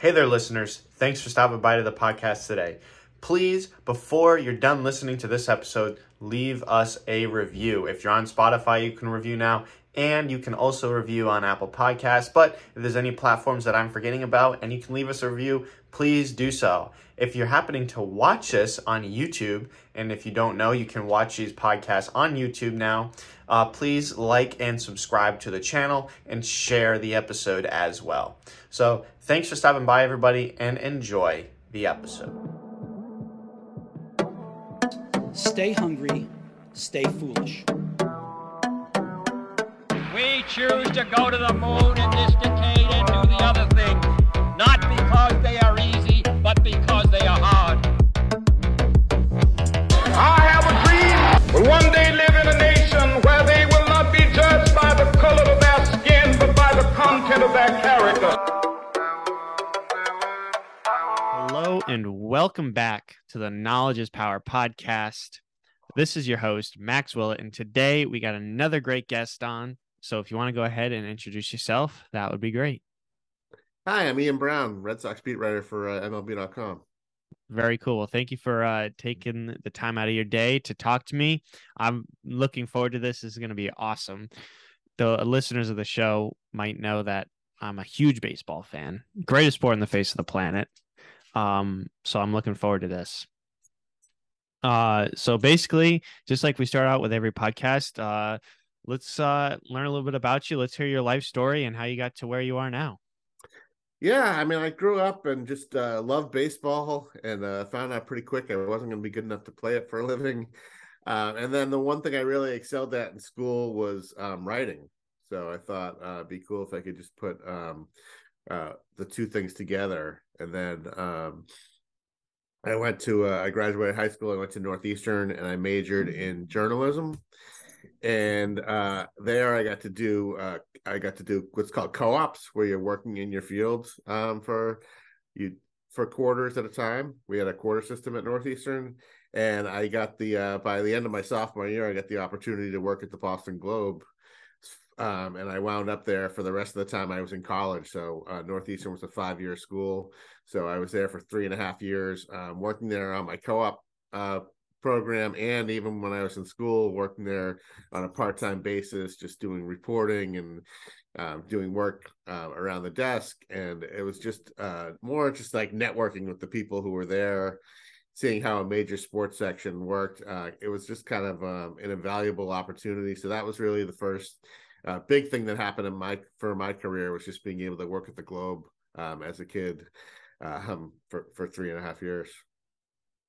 Hey there, listeners. Thanks for stopping by to the podcast today. Please, before you're done listening to this episode, leave us a review. If you're on Spotify, you can review now, and you can also review on Apple Podcasts. But if there's any platforms that I'm forgetting about and you can leave us a review, please do so. If you're happening to watch this on YouTube, and if you don't know, you can watch these podcasts on YouTube now, please like and subscribe to the channel and share the episode as well. So thanks for stopping by, everybody, and enjoy the episode. Stay hungry, stay foolish. We choose to go to the moon in this decade and do the other thing, not because they are easy, but because they are hard. I have a dream. Will one day live in a nation where they will not be judged by the color of their skin, but by the content of their character. Hello and welcome back to the Knowledge is Power podcast. This is your host, Max Willett, and today we got another great guest on. So if you want to go ahead and introduce yourself, that would be great. Hi, I'm Ian Browne, Red Sox beat writer for MLB.com. Very cool. Well, thank you for taking the time out of your day to talk to me. I'm looking forward to this. This is going to be awesome. The listeners of the show might know that I'm a huge baseball fan. Greatest sport on the face of the planet. So I'm looking forward to this. So basically, just like we start out with every podcast, let's learn a little bit about you. Let's hear your life story and how you got to where you are now. Yeah, I mean, I grew up and just loved baseball and found out pretty quick I wasn't going to be good enough to play it for a living. And then the one thing I really excelled at in school was writing. So I thought it'd be cool if I could just put the two things together. And then I graduated high school. I went to Northeastern and I majored in journalism. And there I got to do what's called co-ops, where you're working in your fields for quarters at a time. We had a quarter system at Northeastern, and I got by the end of my sophomore year, I got the opportunity to work at the Boston Globe. And I wound up there for the rest of the time I was in college. So Northeastern was a 5-year school. So I was there for 3.5 years, working there on my co-op program, and even when I was in school, working there on a part-time basis, just doing reporting and doing work around the desk. And it was just more just like networking with the people who were there, seeing how a major sports section worked. It was just kind of an invaluable opportunity. So that was really the first big thing that happened for my career, was just being able to work at the Globe as a kid for 3.5 years.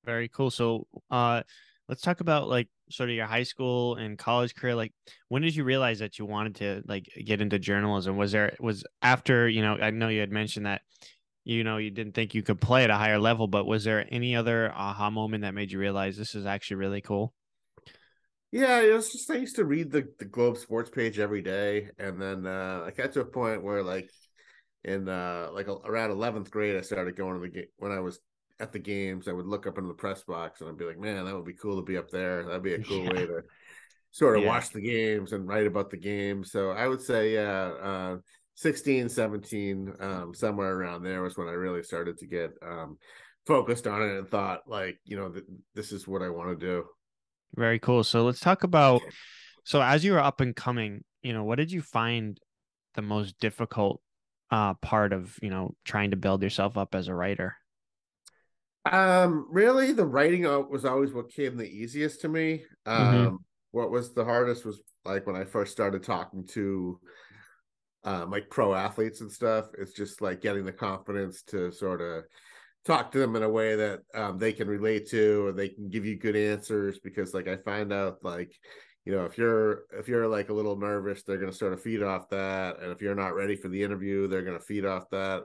Very cool. So let's talk about like sort of your high school and college career. Like, when did you realize that you wanted to like get into journalism? Was after, I know you had mentioned that, you didn't think you could play at a higher level, but was there any other aha moment that made you realize this is actually really cool? Yeah, it was just, I used to read the Globe sports page every day. And then I got to a point where like in around 11th grade, I started going to the game. When I was at the games, I would look up into the press box and I'd be like, man, that would be cool to be up there. That'd be a cool way to sort of watch the games and write about the games. So I would say, 16, 17, somewhere around there was when I really started to get focused on it and thought like, this is what I want to do. Very cool. So let's talk about, so as you were up and coming, what did you find the most difficult part of, trying to build yourself up as a writer? Really, the writing was always what came the easiest to me. What was the hardest was like when I first started talking to like pro athletes and stuff. It's just like getting the confidence to sort of talk to them in a way that they can relate to, or they can give you good answers. Because like I find out like, if you're like a little nervous, they're going to sort of feed off that. And if you're not ready for the interview, they're going to feed off that.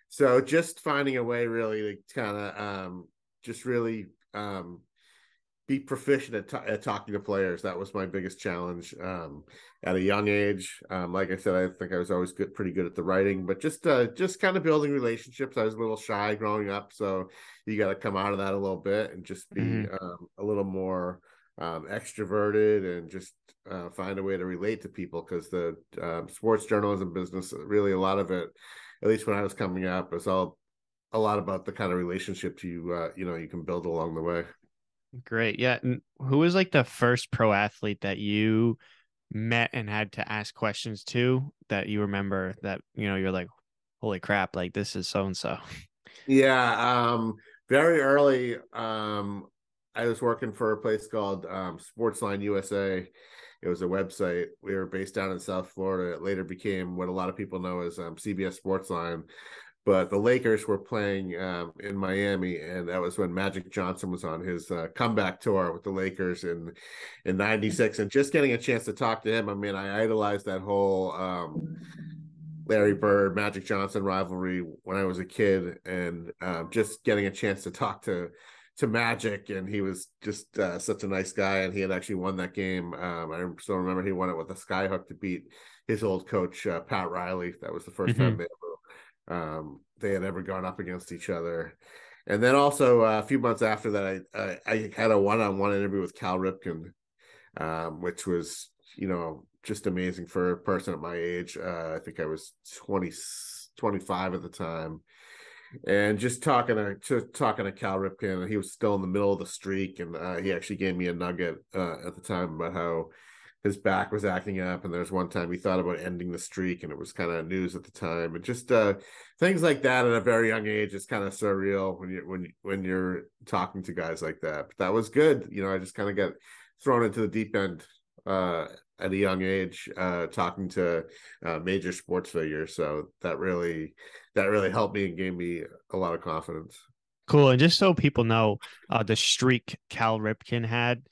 So just finding a way really to kind of just really be proficient at talking to players. That was my biggest challenge at a young age. Like I said, I think I was always pretty good at the writing, but just kind of building relationships. I was a little shy growing up, so you got to come out of that a little bit and just be a little more extroverted and just find a way to relate to people, because the sports journalism business, really a lot of it, at least when I was coming up, was all a lot about the kind of relationships you can build along the way. Great. Yeah. And who was like the first pro athlete that you met and had to ask questions to that you remember that, you're like, holy crap, like this is so and so? Yeah, very early, I was working for a place called Sportsline USA. It was a website. We were based down in South Florida. It later became what a lot of people know as CBS Sportsline. But the Lakers were playing in Miami, and that was when Magic Johnson was on his comeback tour with the Lakers in '96. And just getting a chance to talk to him, I mean, I idolized that whole Larry Bird, Magic Johnson rivalry when I was a kid, and just getting a chance to talk to Magic, and he was just such a nice guy, and he had actually won that game. I still remember he won it with a skyhook to beat his old coach Pat Riley. That was the 1st time they had ever gone up against each other. And then also a few months after that, I had a one-on-one interview with Cal Ripken, which was just amazing for a person at my age. I think I was 25 at the time, and just talking to Cal Ripken, and he was still in the middle of the streak, and he actually gave me a nugget at the time about how his back was acting up, and there's one time he thought about ending the streak, and it was kind of news at the time, and just things like that at a very young age is kind of surreal when you're talking to guys like that. But that was good. I just kind of got thrown into the deep end at a young age, talking to major sports figures. So that really helped me and gave me a lot of confidence. Cool. And just so people know, the streak Cal Ripken had,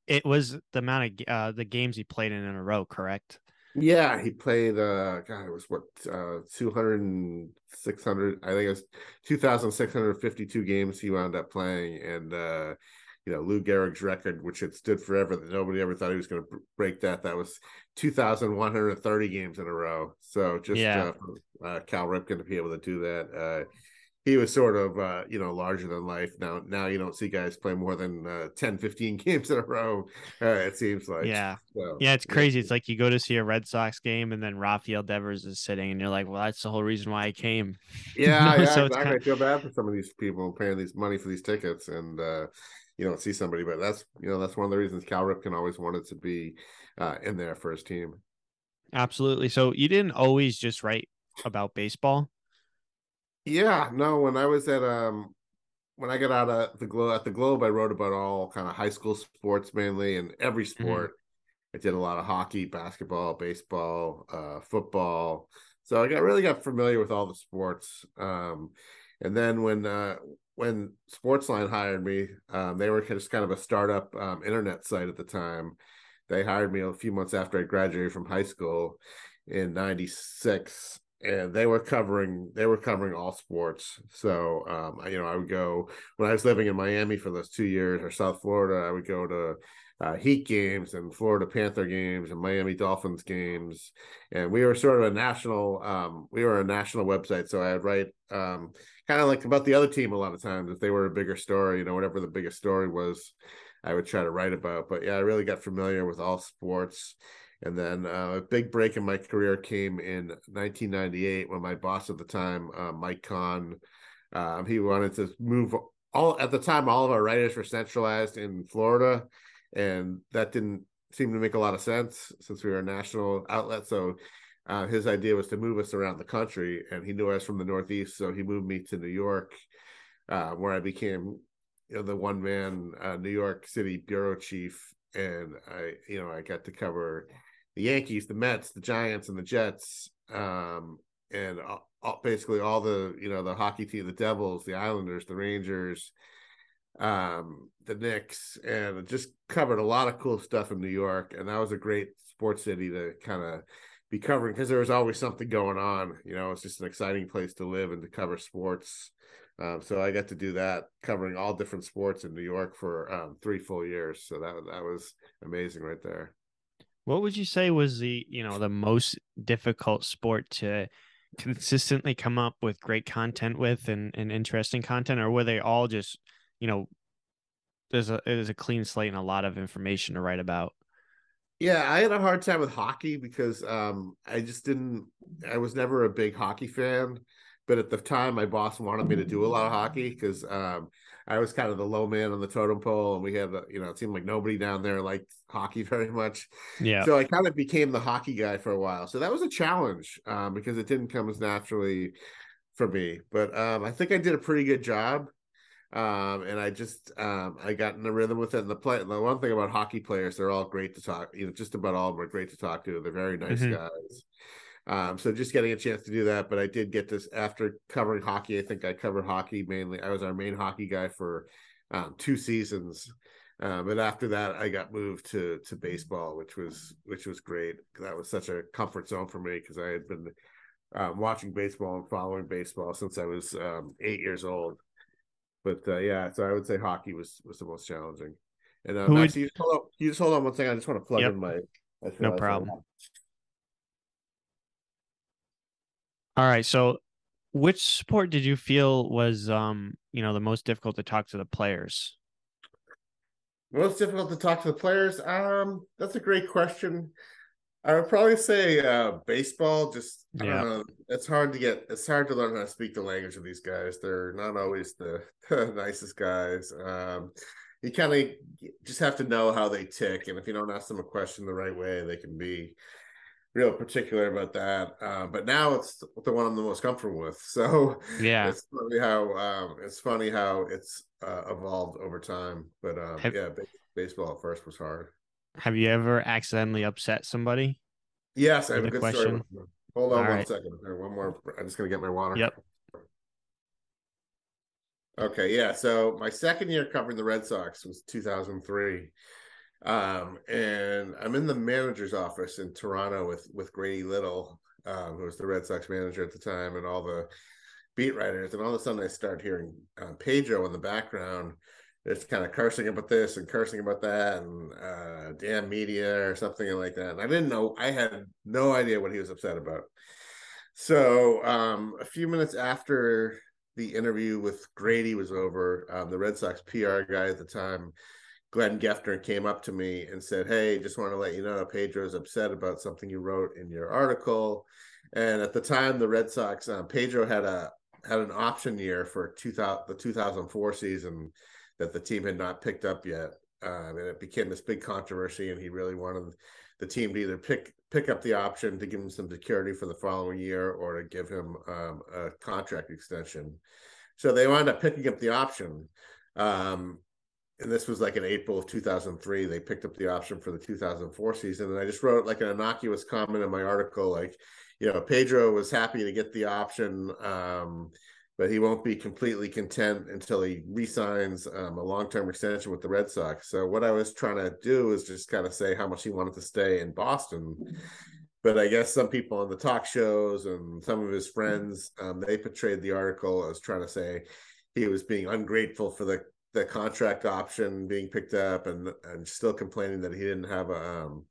it was the amount of the games he played in a row, correct? Yeah, he played it was what 200 and 600, I think it was 2,652 games he wound up playing. And Lou Gehrig's record, which had stood forever, that nobody ever thought he was going to break that was 2,130 games in a row. So just Cal Ripken to be able to do that, he was sort of larger than life. Now you don't see guys play more than 10 15 games in a row, it seems like. It's crazy. It's like you go to see a Red Sox game and then Rafael Devers is sitting and you're like, well, that's the whole reason why I came. So exactly. I feel bad for some of these people paying these money for these tickets, and you don't see somebody, but that's one of the reasons Cal Ripken always wanted to be in there for his team. Absolutely. So you didn't always just write about baseball? Yeah, no. When I was at when I got out of the Globe, I wrote about all kind of high school sports mainly, and every sport. I did a lot of hockey, basketball, baseball, football. So I really got familiar with all the sports. And then when Sportsline hired me, they were just kind of a startup internet site at the time. They hired me a few months after I graduated from high school in '96. And they were covering all sports. So I would go, when I was living in Miami for those 2 years, or South Florida, I would go to Heat games and Florida Panther games and Miami Dolphins games. And we were sort of a national website. So I'd write kind of like about the other team a lot of times. If they were a bigger story, whatever the biggest story was, I would try to write about. But yeah, I really got familiar with all sports. And then a big break in my career came in 1998 when my boss at the time, Mike Kahn, he wanted to move at the time, all of our writers were centralized in Florida, and that didn't seem to make a lot of sense since we were a national outlet. So his idea was to move us around the country, and he knew I was from the Northeast. So he moved me to New York, where I became the one-man New York City bureau chief. And I got to cover the Yankees, the Mets, the Giants, and the Jets, and basically all the the hockey team, the Devils, the Islanders, the Rangers, the Knicks, and just covered a lot of cool stuff in New York. And that was a great sports city to kind of be covering, because there was always something going on. It's just an exciting place to live and to cover sports. So I got to do that, covering all different sports in New York for 3 full years. So that was amazing right there. What would you say was the most difficult sport to consistently come up with great content with and interesting content, or were they all just, there's a clean slate and a lot of information to write about? Yeah, I had a hard time with hockey because I was never a big hockey fan. but at the time, my boss wanted me to do a lot of hockey because I was kind of the low man on the totem pole, and we had, it seemed like nobody down there liked hockey very much. Yeah. So I kind of became the hockey guy for a while. So that was a challenge because it didn't come as naturally for me. But I think I did a pretty good job. And I got in the rhythm with it. And the one thing about hockey players, they're all great to talk. Just about all of them are great to talk to. They're very nice guys. So just getting a chance to do that, but I did get this after covering hockey. I think I covered hockey mainly. I was our main hockey guy for 2 seasons. But after that, I got moved to baseball, which was great. That was such a comfort zone for me because I had been watching baseball and following baseball since I was 8 years old. But yeah, so I would say hockey was the most challenging. And Max, you just hold on 1 second. I just want to plug in my. No problem. All right. So which sport did you feel was, the most difficult to talk to the players? Most difficult to talk to the players? That's a great question. I would probably say baseball. Just I don't know. It's hard to learn how to speak the language of these guys. They're not always the nicest guys. You kind of just have to know how they tick, and if you don't ask them a question the right way, they can be real particular about that. But now it's the one I'm the most comfortable with. So yeah, it's funny how it's evolved over time. But baseball at first was hard. Have you ever accidentally upset somebody? Yes, I have a good story. Hold on 1 second. One more. I'm just gonna get my water. Yep. Okay, yeah. So my second year covering the Red Sox was 2003. And I'm in the manager's office in Toronto with Grady Little, who was the Red Sox manager at the time, and all the beat writers. And all of a sudden I start hearing Pedro in the background. It's kind of cursing about this and cursing about that and damn media or something like that. And I had no idea what he was upset about. So a few minutes after the interview with Grady was over, the Red Sox PR guy at the time, Glenn Geffner, came up to me and said, "Hey, just want to let you know Pedro's upset about something you wrote in your article." And at the time, the Red Sox, Pedro had an option year for the 2004 season that the team had not picked up yet, and it became this big controversy. And he really wanted the team to either pick up the option to give him some security for the following year or to give him a contract extension. So they wound up picking up the option. And this was like in April of 2003. They picked up the option for the 2004 season. And I just wrote like an innocuous comment in my article, like, Pedro was happy to get the option, but he won't be completely content until he re-signs a long-term extension with the Red Sox. So what I was trying to do is just kind of say how much he wanted to stay in Boston. But I guess some people on the talk shows and some of his friends, they portrayed the article as trying to say he was being ungrateful for the contract option being picked up and still complaining that he didn't have an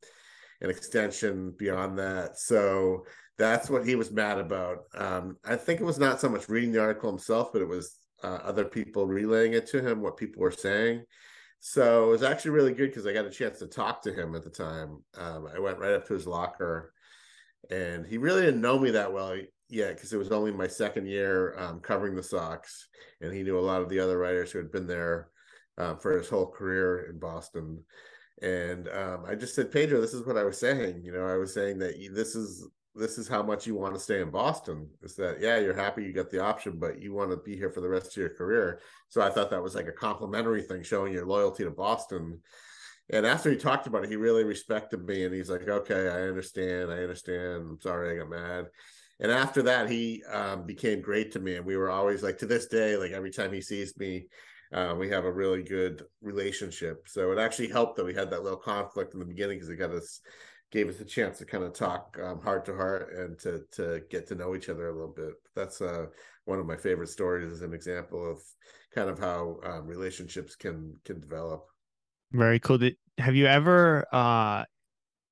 extension beyond that. So that's what he was mad about. I think it was not so much reading the article himself, but it was other people relaying it to him, what people were saying. So it was actually really good because I got a chance to talk to him at the time. I went right up to his locker, and he really didn't know me that well yet because it was only my second year covering the Sox, and he knew a lot of the other writers who had been there for his whole career in Boston. And I just said, "Pedro, this is what I was saying. I was saying that this is how much you want to stay in Boston. Is that, yeah, you're happy you got the option, but you want to be here for the rest of your career." So I thought that was like a complimentary thing, showing your loyalty to Boston. And after he talked about it, he really respected me, and he's like, "Okay, I understand. I'm sorry I got mad." And after that, he became great to me. And we were always, like, to this day, like every time he sees me, we have a really good relationship. So it actually helped that we had that little conflict in the beginning because it gave us a chance to kind of talk heart to heart and to get to know each other a little bit. That's one of my favorite stories as an example of kind of how relationships can develop. Very cool. Have you ever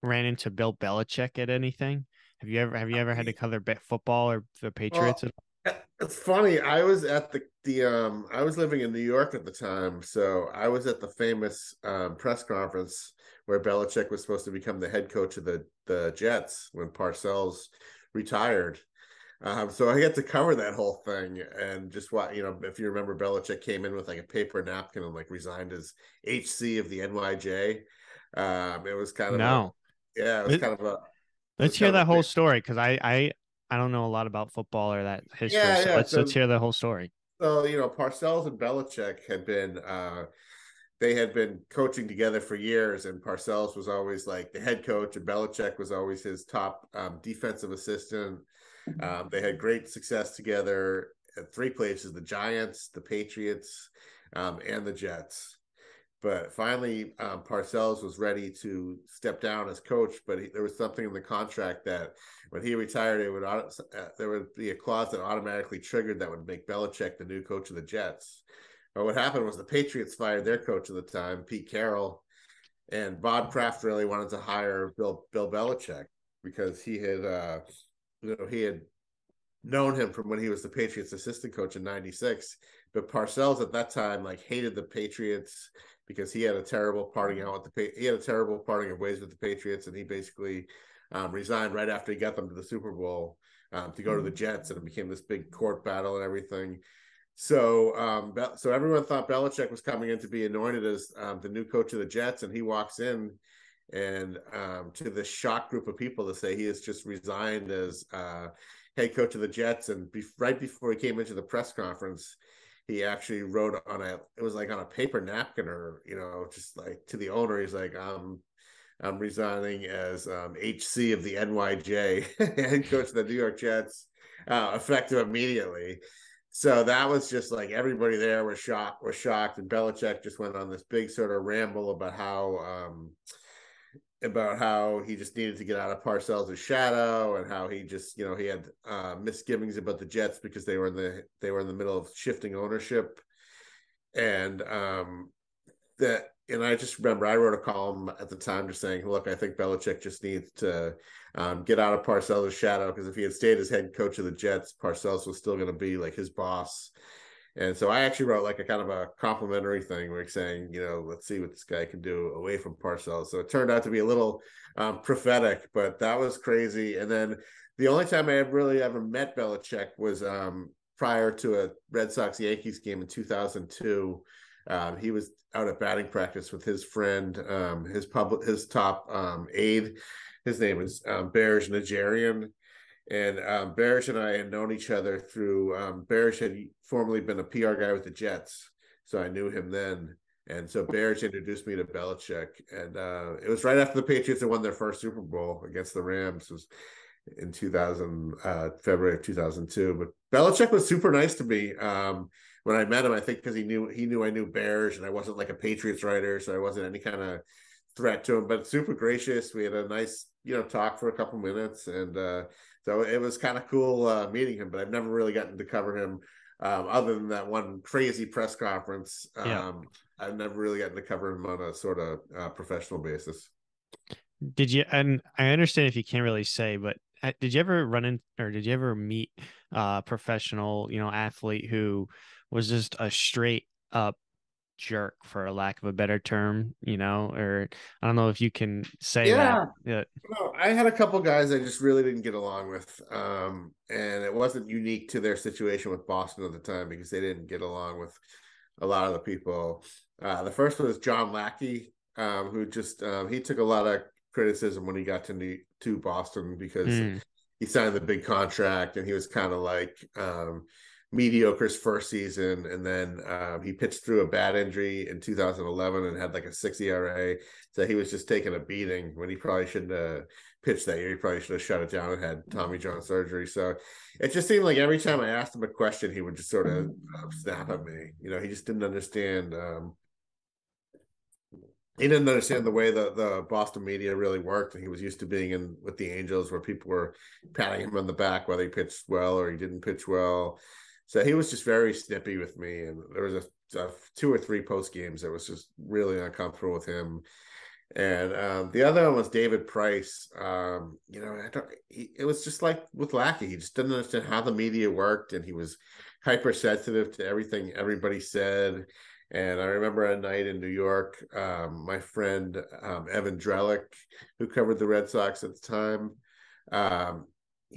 ran into Bill Belichick at anything? Have you ever had to cover football or the Patriots? Well, it's funny. I was at I was living in New York at the time, so I was at the famous press conference where Belichick was supposed to become the head coach of the Jets when Parcells retired. So I get to cover that whole thing, and just what, if you remember, Belichick came in with like a paper napkin and like resigned as HC of the NYJ. It was kind of No. yeah, it was kind of a, it was Let's hear kind of that a whole thing. story, because I don't know a lot about football or that history. So Yeah. let's hear the whole story. So Parcells and Belichick had been they had been coaching together for years, and Parcells was always like the head coach, and Belichick was always his top defensive assistant. They had great success together at three places: the Giants, the Patriots, and the Jets. But finally, Parcells was ready to step down as coach, but there was something in the contract that when he retired, there would be a clause that automatically triggered that would make Belichick the new coach of the Jets. But what happened was the Patriots fired their coach at the time, Pete Carroll, and Bob Kraft really wanted to hire Bill Belichick because he had known him from when he was the Patriots assistant coach in '96. But Parcells at that time like hated the Patriots because he had a terrible parting of ways with the Patriots, and he basically resigned right after he got them to the Super Bowl to go to the Jets, and it became this big court battle and everything. So so everyone thought Belichick was coming in to be anointed as the new coach of the Jets, and he walks in, and to this shock group of people to say he has just resigned as head coach of the Jets. And right before he came into the press conference, he actually wrote on it was like on a paper napkin, or just like to the owner, he's like, I'm resigning as HC of the NYJ, head coach of the New York Jets, effective immediately. So that was just like everybody there was shocked, and Belichick just went on this big sort of ramble about how he just needed to get out of Parcells' shadow, and how he just he had misgivings about the Jets because they were in the middle of shifting ownership, and I just remember I wrote a column at the time just saying, look, I think Belichick just needs to get out of Parcells' shadow, because if he had stayed as head coach of the Jets, Parcells was still going to be like his boss. And so I actually wrote like a kind of a complimentary thing, like saying, let's see what this guy can do away from Parcells. So it turned out to be a little prophetic, but that was crazy. And then the only time I really ever met Belichick was prior to a Red Sox Yankees game in 2002. He was out at batting practice with his friend, his top aide. His name is Bearish Nigerian. And Barish and I had known each other through Barish had formerly been a PR guy with the Jets, so I knew him then. And so Barish introduced me to Belichick, and it was right after the Patriots had won their first Super Bowl against the Rams. It was in February of 2002. But Belichick was super nice to me when I met him. I think because he knew I knew Barish, and I wasn't like a Patriots writer, so I wasn't any kind of threat to him. But super gracious. We had a nice talk for a couple minutes, and so it was kind of cool meeting him, but I've never really gotten to cover him other than that one crazy press conference. I've never really gotten to cover him on a sort of professional basis. Did you, and I understand if you can't really say, but did you ever did you ever meet a professional, athlete who was just a straight up jerk, for a lack of a better term, or I don't know if you can say that. Yeah. No, I had a couple guys I just really didn't get along with, and it wasn't unique to their situation with Boston at the time because they didn't get along with a lot of the people. The first was John Lackey, who just he took a lot of criticism when he got to Boston because he signed the big contract, and he was kind of like mediocre's first season, and then he pitched through a bad injury in 2011 and had like a 6 ERA. So he was just taking a beating when he probably shouldn't have pitched that year. He probably should have shut it down and had Tommy John surgery. So it just seemed like every time I asked him a question, he would just sort of snap at me. He just didn't understand. He didn't understand the way the Boston media really worked, and he was used to being in with the Angels where people were patting him on the back whether he pitched well or he didn't pitch well. So he was just very snippy with me, and there was a 2 or 3 post games that was just really uncomfortable with him. And the other one was David Price. It was just like with Lackey. He just didn't understand how the media worked, and he was hypersensitive to everything everybody said. And I remember a night in New York, my friend Evan Drellick, who covered the Red Sox at the time,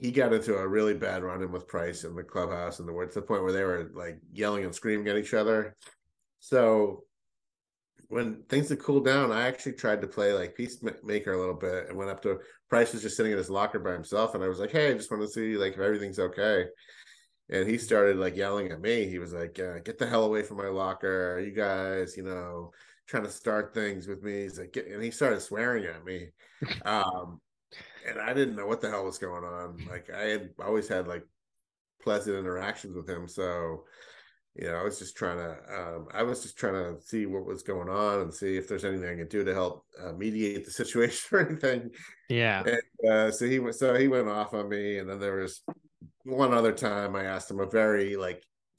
he got into a really bad run-in with Price in the clubhouse, and to the point where they were like yelling and screaming at each other. So when things had cooled down, I actually tried to play like peacemaker a little bit and went up to Price was just sitting in his locker by himself, and I was like, "Hey, I just want to see like if everything's okay." And he started like yelling at me. He was like, "Get the hell away from my locker! You guys, trying to start things with me." He's like, and he started swearing at me. And I didn't know what the hell was going on. Like I had always had like pleasant interactions with him, so I was just trying to see what was going on and see if there's anything I could do to help mediate the situation or anything. Yeah. And so he went off on me, and then there was one other time I asked him a very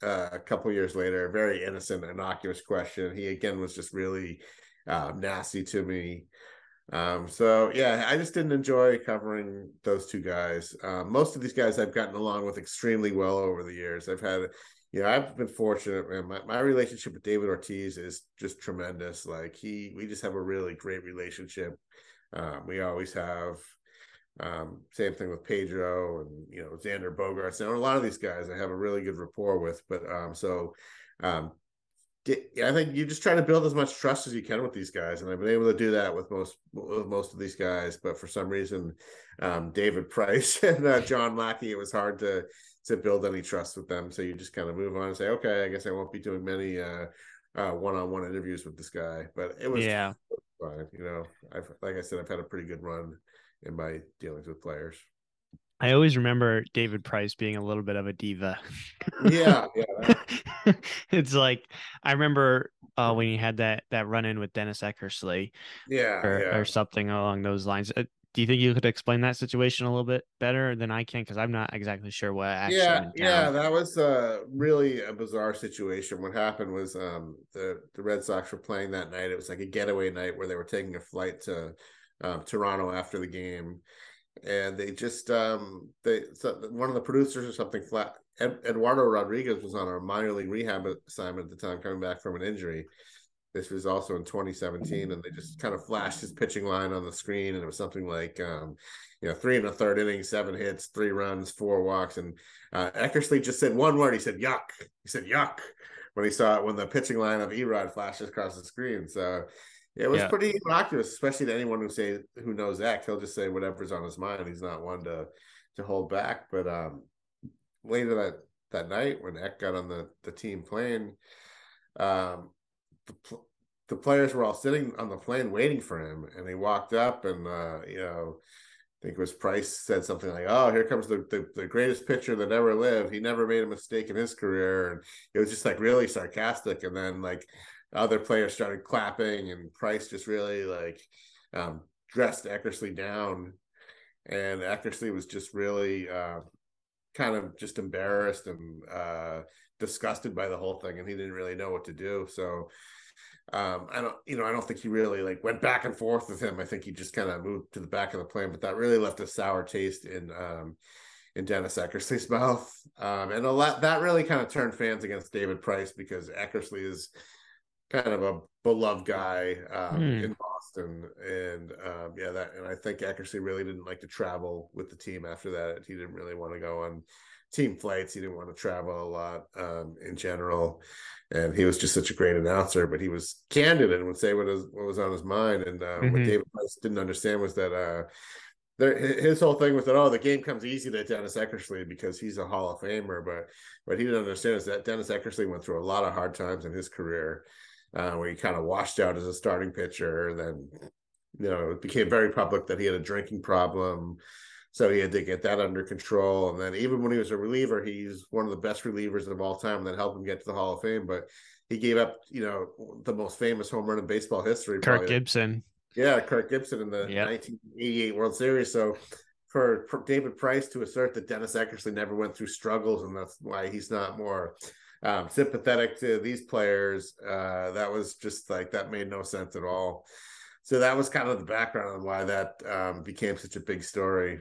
a couple years later, a very innocent, innocuous question. He again was just really nasty to me. So yeah, I just didn't enjoy covering those two guys. Most of these guys I've gotten along with extremely well over the years. I've been fortunate, man. My relationship with David Ortiz is just tremendous. Like we just have a really great relationship. We always have. Same thing with Pedro and Xander Bogaerts. And a lot of these guys I have a really good rapport with. But I think you just try to build as much trust as you can with these guys, and I've been able to do that with most of these guys. But for some reason, David Price and John Lackey, it was hard to build any trust with them. So you just kind of move on and say, okay, I guess I won't be doing many one-on-one interviews with this guy. But it was fine. Like I said, I've had a pretty good run in my dealings with players. I always remember David Price being a little bit of a diva. Yeah. It's like I remember when he had that run-in with Dennis Eckersley, or something along those lines. Do you think you could explain that situation a little bit better than I can? Because I'm not exactly sure what actually went down. That was really a bizarre situation. What happened was the Red Sox were playing that night. It was like a getaway night where they were taking a flight to Toronto after the game. And they just one of the producers or something Eduardo Rodriguez was on a minor league rehab assignment at the time, coming back from an injury. This was also in 2017, and they just kind of flashed his pitching line on the screen, and it was something like 3 1/3 innings, 7 hits, 3 runs, 4 walks, and Eckersley just said one word. He said yuck. He said yuck when the pitching line of Erod flashes across the screen. So it was pretty innocuous, especially to anyone who knows Eck. He'll just say whatever's on his mind. He's not one to hold back. But later that night, when Eck got on the team plane, the players were all sitting on the plane waiting for him, and he walked up, and I think it was Price said something like, "Oh, here comes the greatest pitcher that ever lived. He never made a mistake in his career," and it was just like really sarcastic. And then like other players started clapping, and Price just really dressed Eckersley down, and Eckersley was just really kind of just embarrassed and disgusted by the whole thing, and he didn't really know what to do. So I don't think he really went back and forth with him. I think he just kind of moved to the back of the plane, but that really left a sour taste in Dennis Eckersley's mouth. And that really kind of turned fans against David Price, because Eckersley is kind of a beloved guy in Boston. And and I think Eckersley really didn't like to travel with the team after that. He didn't really want to go on team flights. He didn't want to travel a lot in general. And he was just such a great announcer, but he was candid and would say what was on his mind. And what David Price didn't understand was that his whole thing was that, the game comes easy to Dennis Eckersley because he's a Hall of Famer. But he didn't understand is that Dennis Eckersley went through a lot of hard times in his career, where he kind of washed out as a starting pitcher. Then, it became very public that he had a drinking problem. So he had to get that under control. And then even when he was a reliever, he's one of the best relievers of all time that helped him get to the Hall of Fame. But he gave up, the most famous home run in baseball history. Kirk Gibson. Yeah, Kirk Gibson in the 1988 World Series. So for David Price to assert that Dennis Eckersley never went through struggles, and that's why he's not more sympathetic to these players, that was just that made no sense at all. So that was kind of the background on why that became such a big story.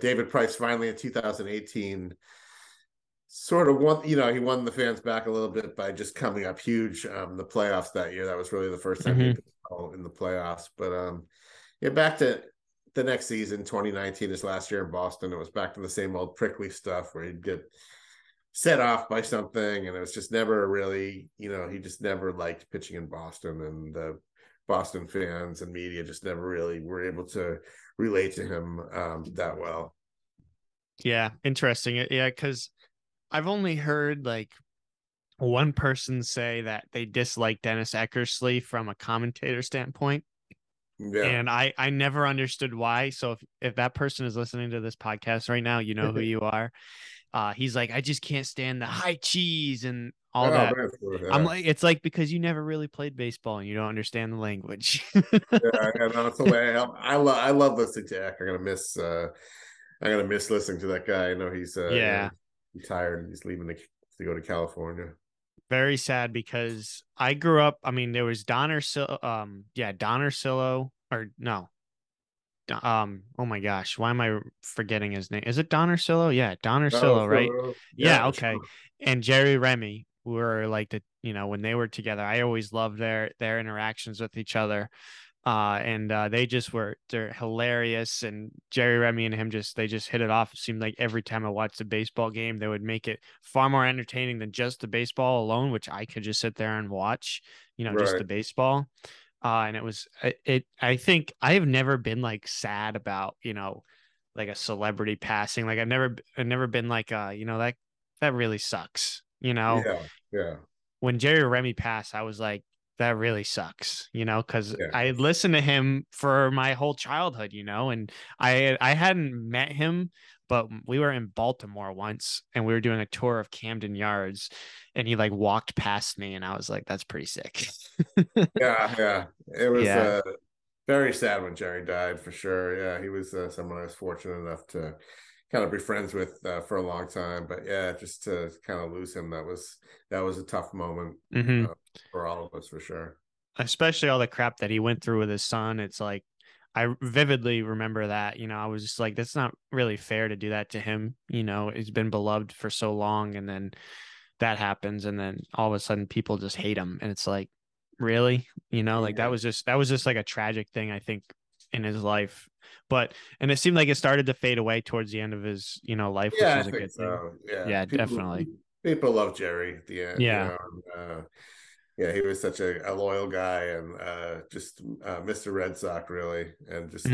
David Price finally in 2018 sort of won, he won the fans back a little bit by just coming up huge the playoffs that year. That was really the first time he pitched in the playoffs. But back to the next season, 2019, his last year in Boston, it was back to the same old prickly stuff where he'd get set off by something, and it was just never really, he just never liked pitching in Boston, and the Boston fans and media just never really were able to relate to him that well. Yeah, interesting. Yeah, because I've only heard like one person say that they dislike Dennis Eckersley from a commentator standpoint. Yeah. And I never understood why. So if that person is listening to this podcast right now, you know who you are. He's like, I just can't stand the high cheese and all that. Man, yeah. I'm like, it's like because you never really played baseball and you don't understand the language. Yeah, and that's the way I love listening to Eck. I'm gonna miss listening to that guy. I know he's retired and he's leaving to go to California. Very sad because I grew up. I mean, there was Don Orsillo, or no. Oh my gosh, why am I forgetting his name? Is it Don Orsillo? Yeah, Don Orsillo, right? Yeah, okay. Sure. And Jerry Remy were like when they were together, I always loved their interactions with each other. They're hilarious, and Jerry Remy and him they just hit it off. It seemed like every time I watched a baseball game, they would make it far more entertaining than just the baseball alone, which I could just sit there and watch, just the baseball. And I think I have never been like sad about, like a celebrity passing. Like I've never been like, that really sucks, Yeah. When Jerry Remy passed, I was like, that really sucks, because I listened to him for my whole childhood, and I hadn't met him, but we were in Baltimore once and we were doing a tour of Camden Yards, and he like walked past me and I was like, that's pretty sick. Yeah. It was very sad when Jerry died, for sure. Yeah, he was someone I was fortunate enough to kind of be friends with for a long time. But yeah, just to kind of lose him, that was a tough moment for all of us, for sure. Especially all the crap that he went through with his son. It's like, I vividly remember that, I was just like, that's not really fair to do that to him. He's been beloved for so long, and then that happens, and then all of a sudden people just hate him. And it's like, really? That was just like a tragic thing, I think, in his life. And it seemed like it started to fade away towards the end of his, life, which was a good thing. Yeah, definitely. People love Jerry at the end. Yeah. Yeah, he was such a loyal guy, and just Mr. Red Sox, really, and just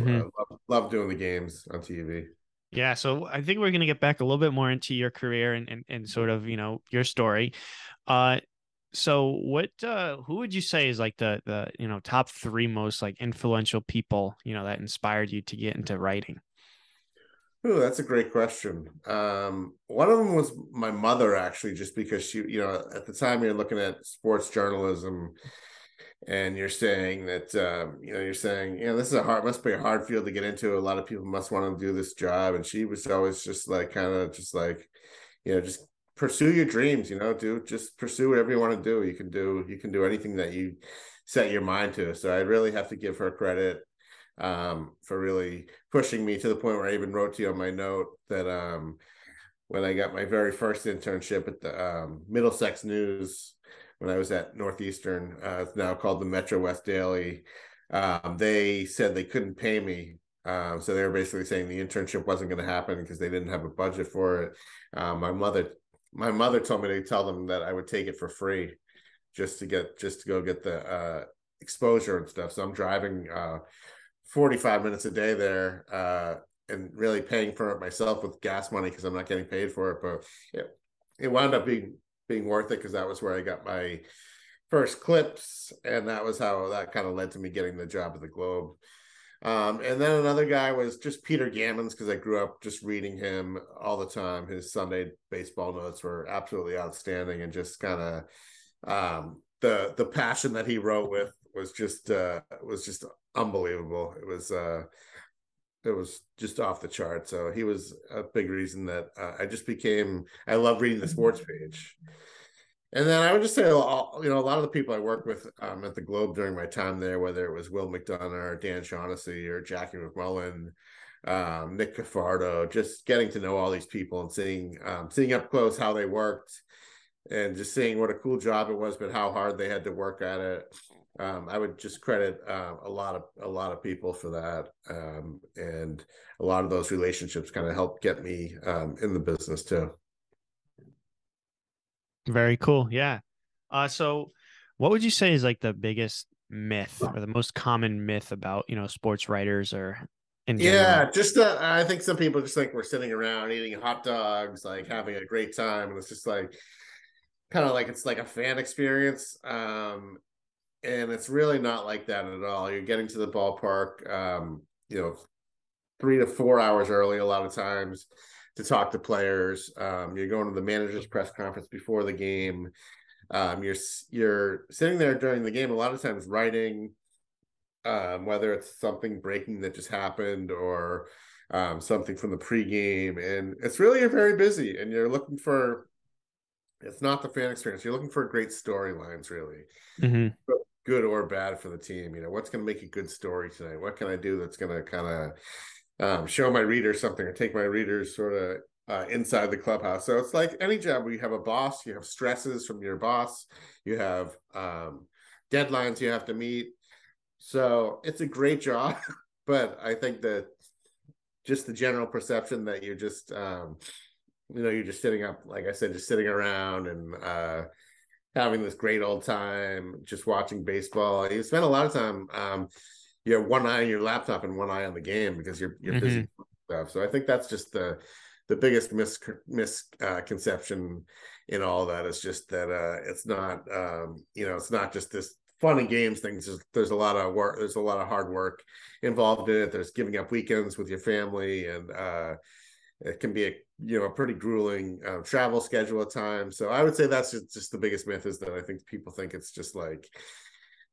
love doing the games on TV. Yeah, so I think we're going to get back a little bit more into your career and sort of, your story. So what who would you say is like the top 3 most like influential people, that inspired you to get into writing? Ooh, that's a great question. One of them was my mother, actually, just because she, at the time you're looking at sports journalism and you're saying that, this is must be a hard field to get into. A lot of people must want to do this job. And she was always just like, just pursue your dreams, just pursue whatever you want to do. You can do anything that you set your mind to. So I really have to give her credit for really pushing me to the point where I even wrote to you on my note that when I got my very first internship at the Middlesex News, when I was at Northeastern, it's now called the Metro West Daily, they said they couldn't pay me. So they were basically saying the internship wasn't going to happen because they didn't have a budget for it. My mother told me to tell them that I would take it for free just to go get the exposure and stuff. So I'm driving 45 minutes a day there and really paying for it myself with gas money because I'm not getting paid for it. But it wound up being worth it because that was where I got my first clips, and that was how that kind of led to me getting the job at the Globe. And then another guy was just Peter Gammons, because I grew up just reading him all the time. His Sunday baseball notes were absolutely outstanding, and just kind of the passion that he wrote with was just unbelievable. It was just off the chart. So he was a big reason that I love reading the sports page. And then I would just say, a lot of the people I worked with at the Globe during my time there, whether it was Will McDonough or Dan Shaughnessy or Jackie McMullen, Nick Cafardo, just getting to know all these people and seeing up close how they worked and just seeing what a cool job it was, but how hard they had to work at it. I would just credit a lot of people for that, and a lot of those relationships kind of helped get me in the business too. Very cool. Yeah. So what would you say is like the biggest myth or the most common myth about, sports writers or in general? Yeah, just I think some people just think we're sitting around eating hot dogs, like having a great time, and it's just like kind of like it's like a fan experience. And it's really not like that at all. You're getting to the ballpark, 3 to 4 hours early a lot of times to talk to players. You're going to the manager's press conference before the game. You're sitting there during the game a lot of times writing, whether it's something breaking that just happened or something from the pregame, and it's really very busy. And you're looking for, it's not the fan experience. You're looking for great storylines, really. Mm-hmm. Good or bad for the team. What's going to make a good story tonight? What can I do that's going to kind of show my readers something or take my readers sort of inside the clubhouse? So it's like any job where you have a boss, you have stresses from your boss, you have deadlines you have to meet. So it's a great job, but I think that just the general perception that you're just, you're just sitting up, like I said, just sitting around and having this great old time, just watching baseball. You spend a lot of time, you have one eye on your laptop and one eye on the game because you're busy stuff. So I think that's just the biggest misconception in all that is just that it's not, it's not just this fun and games thing. There's a lot of work. There's a lot of hard work involved in it. There's giving up weekends with your family, and it can be a pretty grueling travel schedule at times. So I would say that's just the biggest myth, is that I think people think it's just like,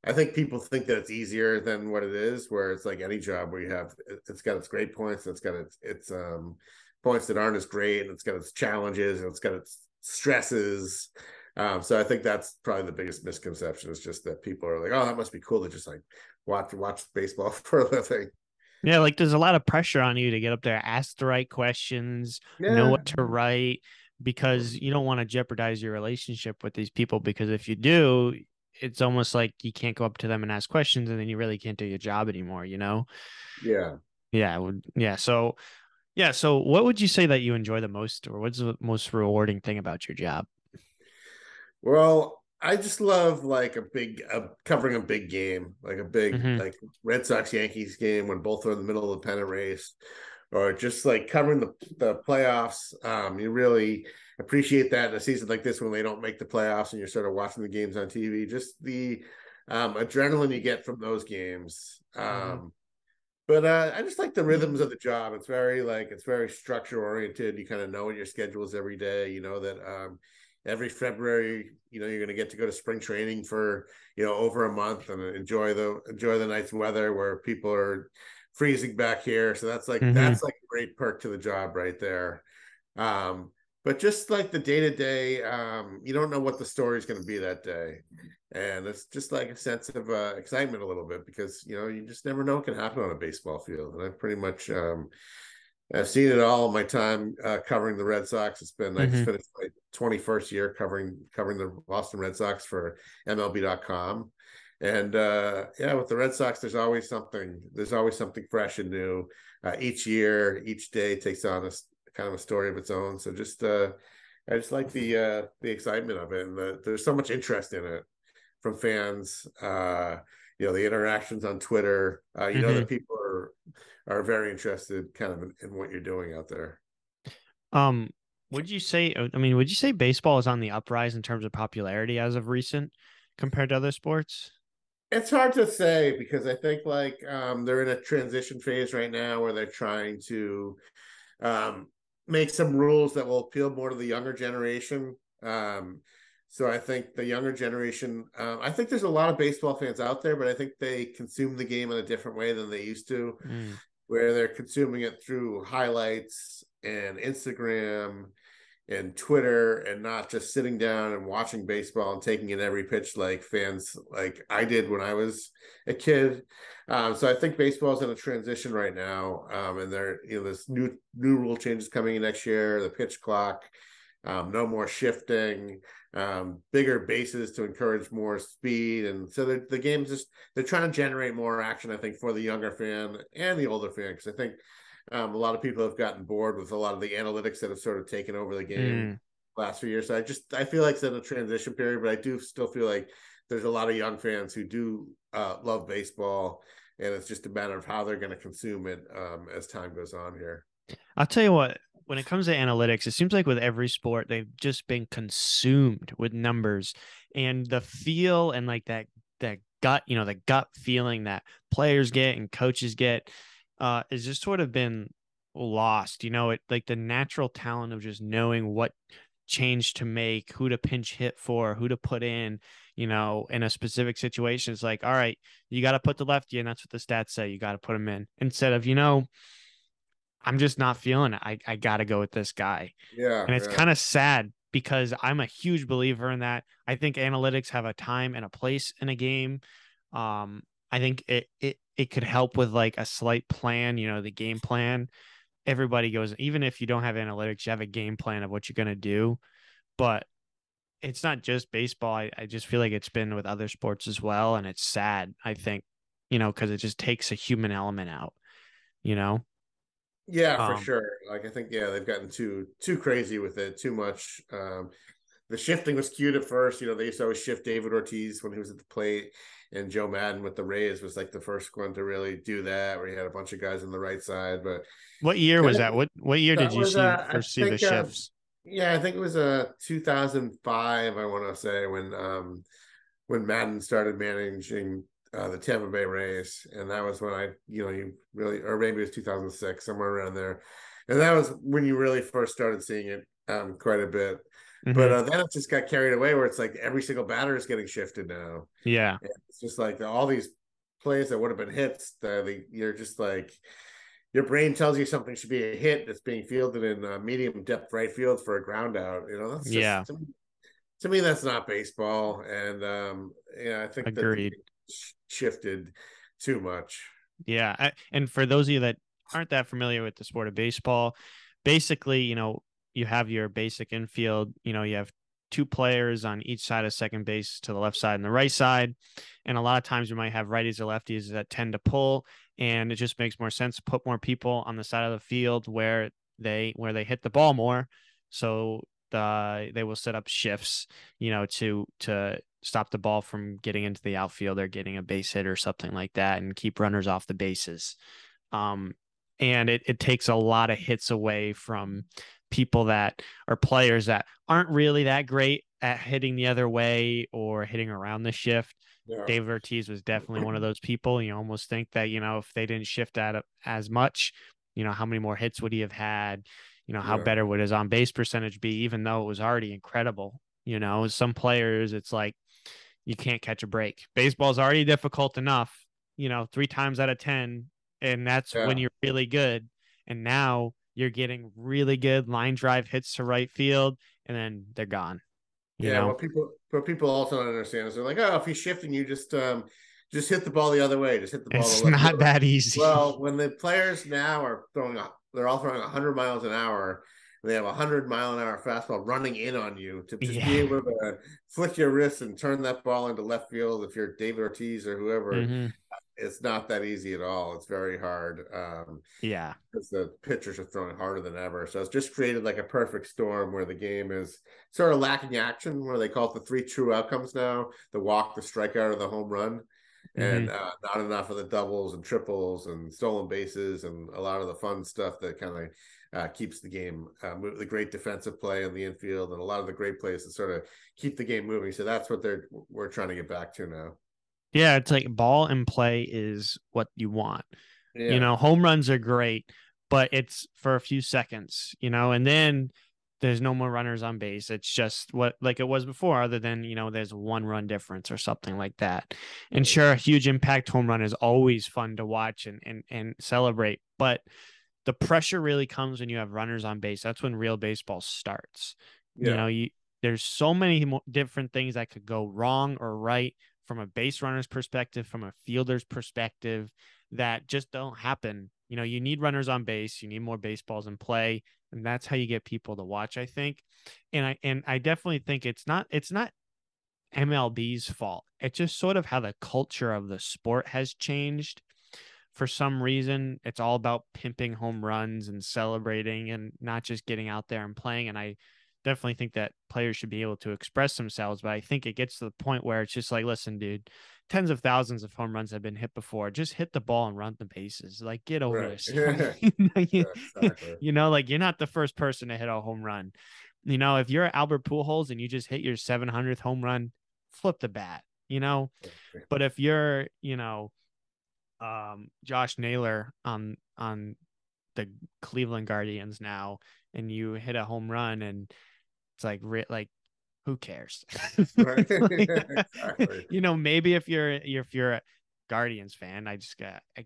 I think people think that it's easier than what it is, where it's like any job where it's got its great points, and it's got its points that aren't as great, and it's got its challenges, and it's got its stresses. So I think that's probably the biggest misconception, is just that people are like, oh, that must be cool to just like watch baseball for a living. Yeah, like there's a lot of pressure on you to get up there, ask the right questions, know what to write, because you don't want to jeopardize your relationship with these people. Because if you do, it's almost like you can't go up to them and ask questions, and then you really can't do your job anymore, Yeah. Yeah. So what would you say that you enjoy the most, or what's the most rewarding thing about your job? Well, I just love like covering a big game, like a big like Red Sox Yankees game when both are in the middle of the pennant race, or just like covering the playoffs. You really appreciate that in a season like this when they don't make the playoffs and you're sort of watching the games on TV. Just the adrenaline you get from those games. But I just like the rhythms of the job. It's very structure oriented. You kind of know what your schedule is every day. You know that every February, you're going to get to go to spring training for, over a month and enjoy the nice weather where people are freezing back here. So that's like a great perk to the job right there. But just like the day to day, you don't know what the story is going to be that day. And it's just like a sense of excitement a little bit, because, you just never know what can happen on a baseball field. And I've pretty much, I've seen it all in my time covering the Red Sox. It's been, I just finished my 21st year covering the Boston Red Sox for MLB.com. And with the Red Sox, there's always something fresh and new. Each year, each day takes on a kind of a story of its own. So just, I just like the excitement of it. And there's so much interest in it from fans, the interactions on Twitter, that people are very interested kind of in what you're doing out there. Would you say baseball is on the uprise in terms of popularity as of recent compared to other sports? It's hard to say, because I think they're in a transition phase right now where they're trying to make some rules that will appeal more to the younger generation. So I think the younger generation, I think there's a lot of baseball fans out there, but I think they consume the game in a different way than they used to, where they're consuming it through highlights and Instagram and Twitter, and not just sitting down and watching baseball and taking in every pitch like fans like I did when I was a kid. So I think baseball is in a transition right now, and there's new rule changes coming in next year. The pitch clock, no more shifting. bigger bases to encourage more speed. And so the game's just, they're trying to generate more action, I think, for the younger fan and the older fan. Because I think a lot of people have gotten bored with a lot of the analytics that have sort of taken over the game last few years. So I feel like it's in a transition period, but I do still feel like there's a lot of young fans who do love baseball, and it's just a matter of how they're going to consume it as time goes on here. I'll tell you what, when it comes to analytics, it seems like with every sport, they've just been consumed with numbers, and the feel and like that gut, the gut feeling that players get and coaches get is just sort of been lost. It like the natural talent of just knowing what change to make, who to pinch hit for, who to put in in a specific situation. It's like, all right, you got to put the lefty in. That's what the stats say. You got to put him in, instead of, I'm just not feeling it. I got to go with this guy. Yeah. And it's kind of sad because I'm a huge believer in that. I think analytics have a time and a place in a game. I think it could help with like a slight plan, the game plan. Everybody goes, even if you don't have analytics, you have a game plan of what you're going to do. But it's not just baseball. I just feel like it's been with other sports as well. And it's sad, I think, because it just takes a human element out, Yeah, for sure. Like I think, they've gotten too crazy with it, too much. The shifting was cute at first. They used to always shift David Ortiz when he was at the plate, and Joe Madden with the Rays was like the first one to really do that, where he had a bunch of guys on the right side. But what year was that? What year did you first see the shifts? Yeah, I think it was 2005. I want to say when Madden started managing the Tampa Bay Rays, and that was when you really, or maybe it was 2006, somewhere around there, and that was when you really first started seeing it quite a bit. Mm-hmm. But then it just got carried away, where it's like every single batter is getting shifted now. Yeah, and it's just like all these plays that would have been hits. You're just like, your brain tells you something should be a hit that's being fielded in medium depth right field for a ground out. That's just, to me, that's not baseball. And I think agreed. That shifted too much. Yeah, and for those of you that aren't that familiar with the sport of baseball, basically, you have your basic infield. You have two players on each side of second base, to the left side and the right side, and a lot of times you might have righties or lefties that tend to pull, and it just makes more sense to put more people on the side of the field where they hit the ball more, so they will set up shifts, to stop the ball from getting into the outfield or getting a base hit or something like that, and keep runners off the bases. And it takes a lot of hits away from people that are players that aren't really that great at hitting the other way or hitting around the shift. Yeah. David Ortiz was definitely one of those people. You almost think that, if they didn't shift at as much, how many more hits would he have had? How better would his on base percentage be, even though it was already incredible? Some players, it's like, you can't catch a break. Baseball's already difficult enough, 3 times out of 10. And that's when you're really good. And now you're getting really good line drive hits to right field, and then they're gone. You know? What people also don't understand is they're like, oh, if he's shifting, you just hit the ball the other way. Just hit the ball. It's not that easy. Well, when the players now are they're all throwing 100 miles an hour. They have a 100-mile-an-hour fastball running in on you to just be able to flick your wrist and turn that ball into left field. If you're David Ortiz or whoever, it's not that easy at all. It's very hard. Because the pitchers are throwing harder than ever. So it's just created like a perfect storm where the game is sort of lacking action, where they call it the 3 true outcomes now: the walk, the strikeout, or the home run. And not enough of the doubles and triples and stolen bases and a lot of the fun stuff that kind of keeps the game, the great defensive play in the infield and a lot of the great plays that sort of keep the game moving. So that's what we're trying to get back to now. Yeah, it's like ball and play is what you want. Yeah. Home runs are great, but it's for a few seconds, and then there's no more runners on base. It's just like it was before, other than, there's 1 run difference or something like that. And sure, a huge impact home run is always fun to watch and celebrate. But the pressure really comes when you have runners on base. That's when real baseball starts. Yeah. There's so many different things that could go wrong or right from a base runner's perspective, from a fielder's perspective, that just don't happen. You need runners on base. You need more baseballs in play. and that's how you get people to watch, I think. And I definitely think it's not MLB's fault. It's just sort of how the culture of the sport has changed. For some reason, it's all about pimping home runs and celebrating and not just getting out there and playing. And I definitely think that players should be able to express themselves, but I think it gets to the point where it's just like, listen, dude, tens of thousands of home runs have been hit before. Just hit the ball and run the bases. Like, get over Right. this. Yeah, exactly. You know, like, you're not the first person to hit a home run. You know, if you're Albert Pujols and you just hit your 700th home run, flip the bat, you know. But if you're, you know, Josh Naylor on the Cleveland Guardians now, and you hit a home run, and it's like who cares? Right. Like, Exactly. you know, maybe if you're a Guardians fan, I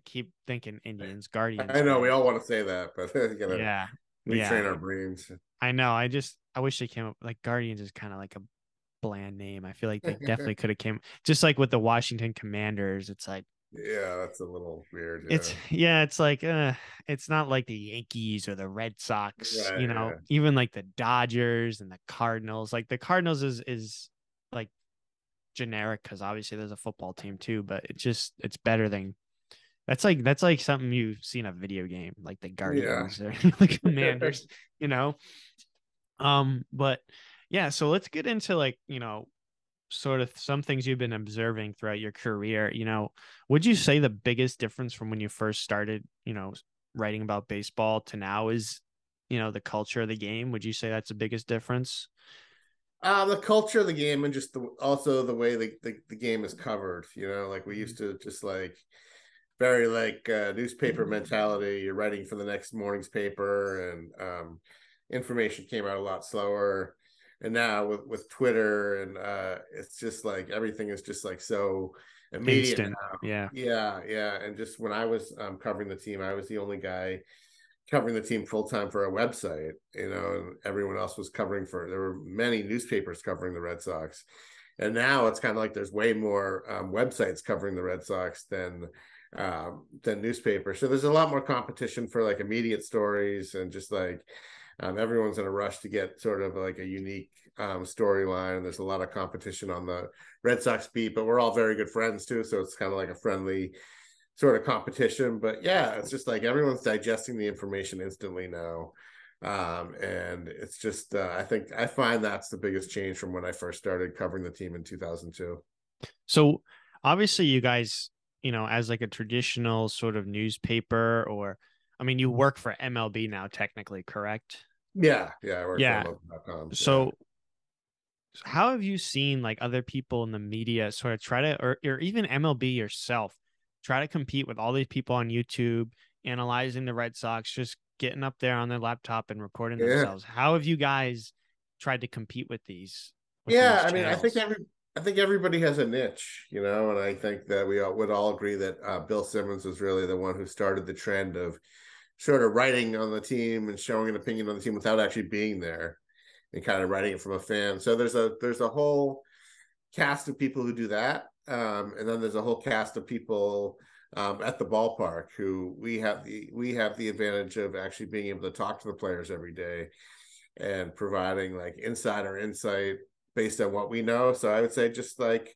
keep thinking Indians, Guardians I know we fan. all want to say that, but you gotta Yeah, retrain yeah, our brains. I know. I wish they came up, like, Guardians is kind of like a bland name. I feel like they definitely could have came, just like with the Washington Commanders. It's like, Yeah, that's a little weird. it's, Yeah. yeah, it's like, it's not like the Yankees or the Red Sox, Right. you know, Yeah. even like the Dodgers and the Cardinals. Like, the Cardinals is like generic because obviously there's a football team too, but it's better than, that's like something you've seen a video game, like the Yeah. Guardians or the Commanders, you know. But yeah, so let's get into, like, you know, sort of some things you've been observing throughout your career. You know, would you say the biggest difference from when you first started, you know, writing about baseball to now is, you know, the culture of the game? Would you say that's the biggest difference? The culture of the game, and just also the way the game is covered. You know, like we used to just like very like newspaper mentality. You're writing for the next morning's paper, and information came out a lot slower. And now with Twitter, and it's just like everything is just like so immediate Instant. now. Yeah. Yeah, yeah. And just when I was covering the team, I was the only guy covering the team full time for a website, you know, and everyone else was covering for, there were many newspapers covering the Red Sox. And now it's kind of like there's way more websites covering the Red Sox than newspapers. So there's a lot more competition for like immediate stories, and just like everyone's in a rush to get sort of like a unique storyline. There's a lot of competition on the Red Sox beat, but we're all very good friends too. So it's kind of like a friendly sort of competition. But yeah, it's just like everyone's digesting the information instantly now. And it's just, I find that's the biggest change from when I first started covering the team in 2002. So obviously you guys, you know, as like a traditional sort of newspaper, or, I mean, you work for MLB now, technically, correct? Yeah. Yeah. I work for Yeah. MLB.com. So how have you seen like other people in the media sort of try to, or even MLB yourself, try to compete with all these people on YouTube, analyzing the Red Sox, just getting up there on their laptop and recording Yeah. themselves? How have you guys tried to compete with these Yeah, I mean, channels? I think everybody has a niche, you know, and I think that we would all agree that Bill Simmons was really the one who started the trend of sort of writing on the team and showing an opinion on the team without actually being there, and kind of writing it from a fan. So there's a whole cast of people who do that, and then there's a whole cast of people at the ballpark who we have the advantage of actually being able to talk to the players every day and providing like insider insight based on what we know. So I would say just like,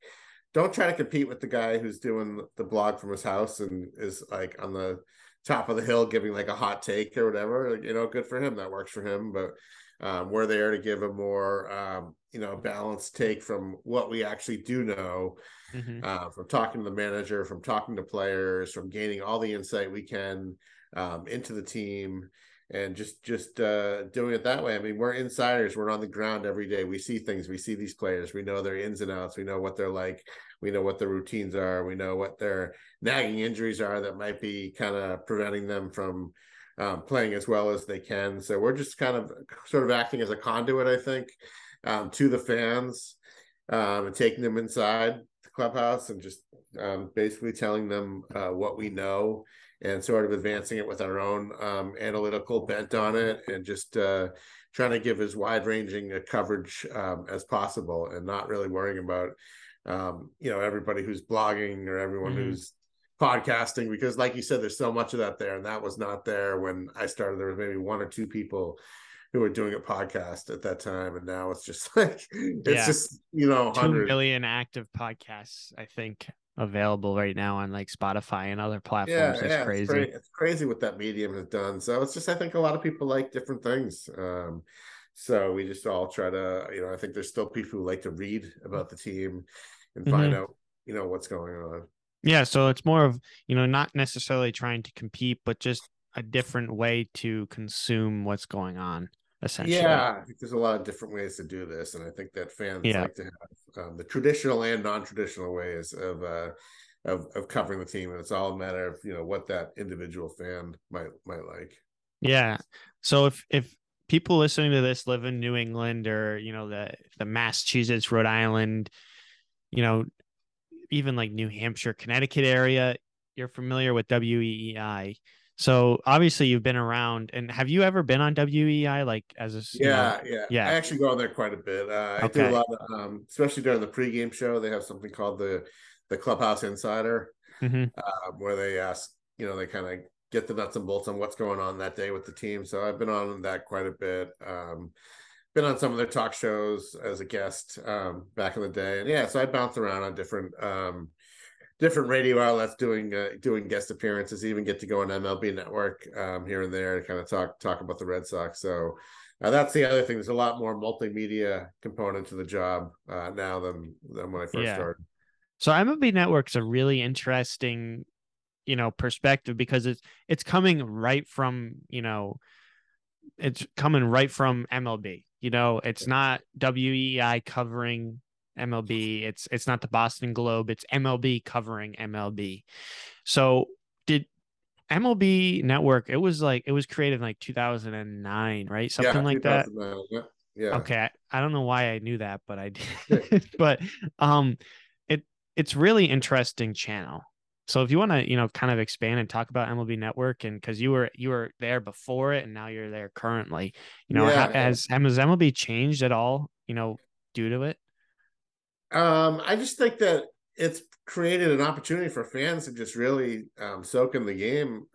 don't try to compete with the guy who's doing the blog from his house and is like on the top of the hill giving like a hot take or whatever. Like, you know, good for him, that works for him. But we're there to give a more you know, balanced take from what we actually do know, Mm-hmm. from talking to the manager, from talking to players, from gaining all the insight we can into the team, and just doing it that way. I mean, we're insiders. We're on the ground every day. We see things. We see these players. We know their ins and outs. We know what they're like. We know what their routines are. We know what their nagging injuries are that might be kind of preventing them from playing as well as they can. So we're just kind of sort of acting as a conduit, I think, to the fans, and taking them inside the clubhouse and just basically telling them what we know, and sort of advancing it with our own analytical bent on it, and just trying to give as wide-ranging a coverage as possible, and not really worrying about you know, everybody who's blogging or everyone Mm-hmm. who's podcasting, because like you said, there's so much of that there, and that was not there when I started. There was maybe one or two people who were doing a podcast at that time, and now it's just like it's just 2 hundreds. million active podcasts, I think, available right now on like Spotify and other platforms. It's crazy. It's crazy what that medium has done. So it's just, I think a lot of people like different things. So we just all try to, I think there's still people who like to read about the team and find out, what's going on. Yeah, so it's more of, not necessarily trying to compete, but just a different way to consume what's going on, essentially. Yeah, I think there's a lot of different ways to do this, and I think that fans like to have the traditional and non-traditional ways of covering the team, and it's all a matter of what that individual fan might like. Yeah. So if people listening to this live in New England or the Massachusetts, Rhode Island, even like New Hampshire, Connecticut area, you're familiar with WEEI. So obviously you've been around, and have you ever been on WEEI? Like as a, yeah. I actually go on there quite a bit. I do a lot of, especially during the pregame show, they have something called the Clubhouse Insider, where they ask, they kind of get the nuts and bolts on what's going on that day with the team. So I've been on that quite a bit. Been on some of their talk shows as a guest back in the day, and so I bounce around on different radio outlets doing guest appearances. Even get to go on MLB Network here and there to kind of talk about the Red Sox. So that's the other thing. There's a lot more multimedia component to the job now than when I first started. So MLB Network's a really interesting perspective, because it's coming right from MLB. It's not WEI covering MLB. It's not the Boston Globe. It's MLB covering MLB. So did MLB Network, it was created in like 2009, right? Something like that. Yeah. Okay. I don't know why I knew that, but I did. But it's really interesting channel. So if you want to, kind of expand and talk about MLB Network, and because you were there before it and now you're there currently, has MLB changed at all, due to it? I just think that it's created an opportunity for fans to just really soak in the game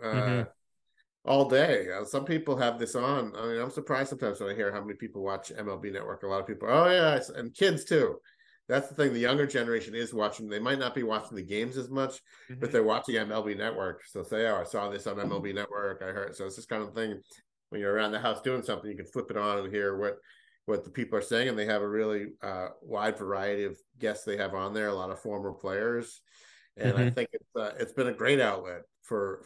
all day. Some people have this on. I mean, I'm surprised sometimes when I hear how many people watch MLB Network. A lot of people, and kids too. That's the thing. The younger generation is watching. They might not be watching the games as much, but they're watching MLB Network. So say, I saw this on MLB Network. I heard. So it's this kind of thing. When you're around the house doing something, you can flip it on and hear what the people are saying. And they have a really wide variety of guests they have on there. A lot of former players, and I think it's been a great outlet for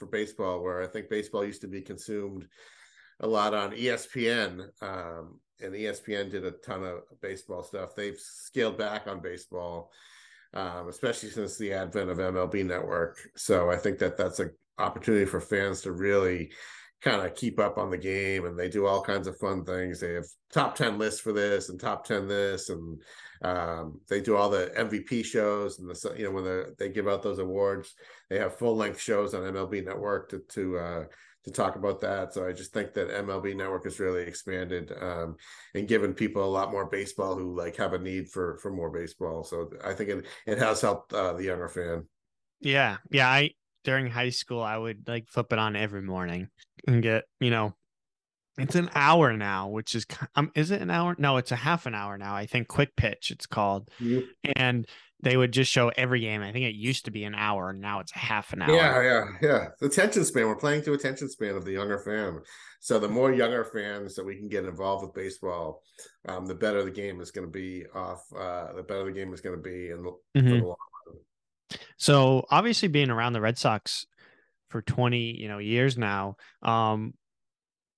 baseball, where I think baseball used to be consumed a lot on ESPN. And ESPN did a ton of baseball stuff. They've scaled back on baseball, especially since the advent of MLB Network. So I think that's an opportunity for fans to really kind of keep up on the game, and they do all kinds of fun things. They have top 10 lists for this and top 10 this, and they do all the MVP shows, and when they give out those awards, they have full-length shows on MLB Network to talk about that. So I just think that MLB Network has really expanded and given people a lot more baseball who have a need for more baseball. So I think it has helped the younger fan. Yeah. During high school, I would flip it on every morning and get, it's an hour now, which is it an hour? No, it's a half an hour now. I think Quick Pitch it's called. And they would just show every game. I think it used to be an hour, and now it's a half an hour. Yeah. The attention span. We're playing to attention span of the younger fan. So the more younger fans that we can get involved with baseball, the better the game is going to be the better the game is going to be in the long run. So obviously being around the Red Sox for 20, years now,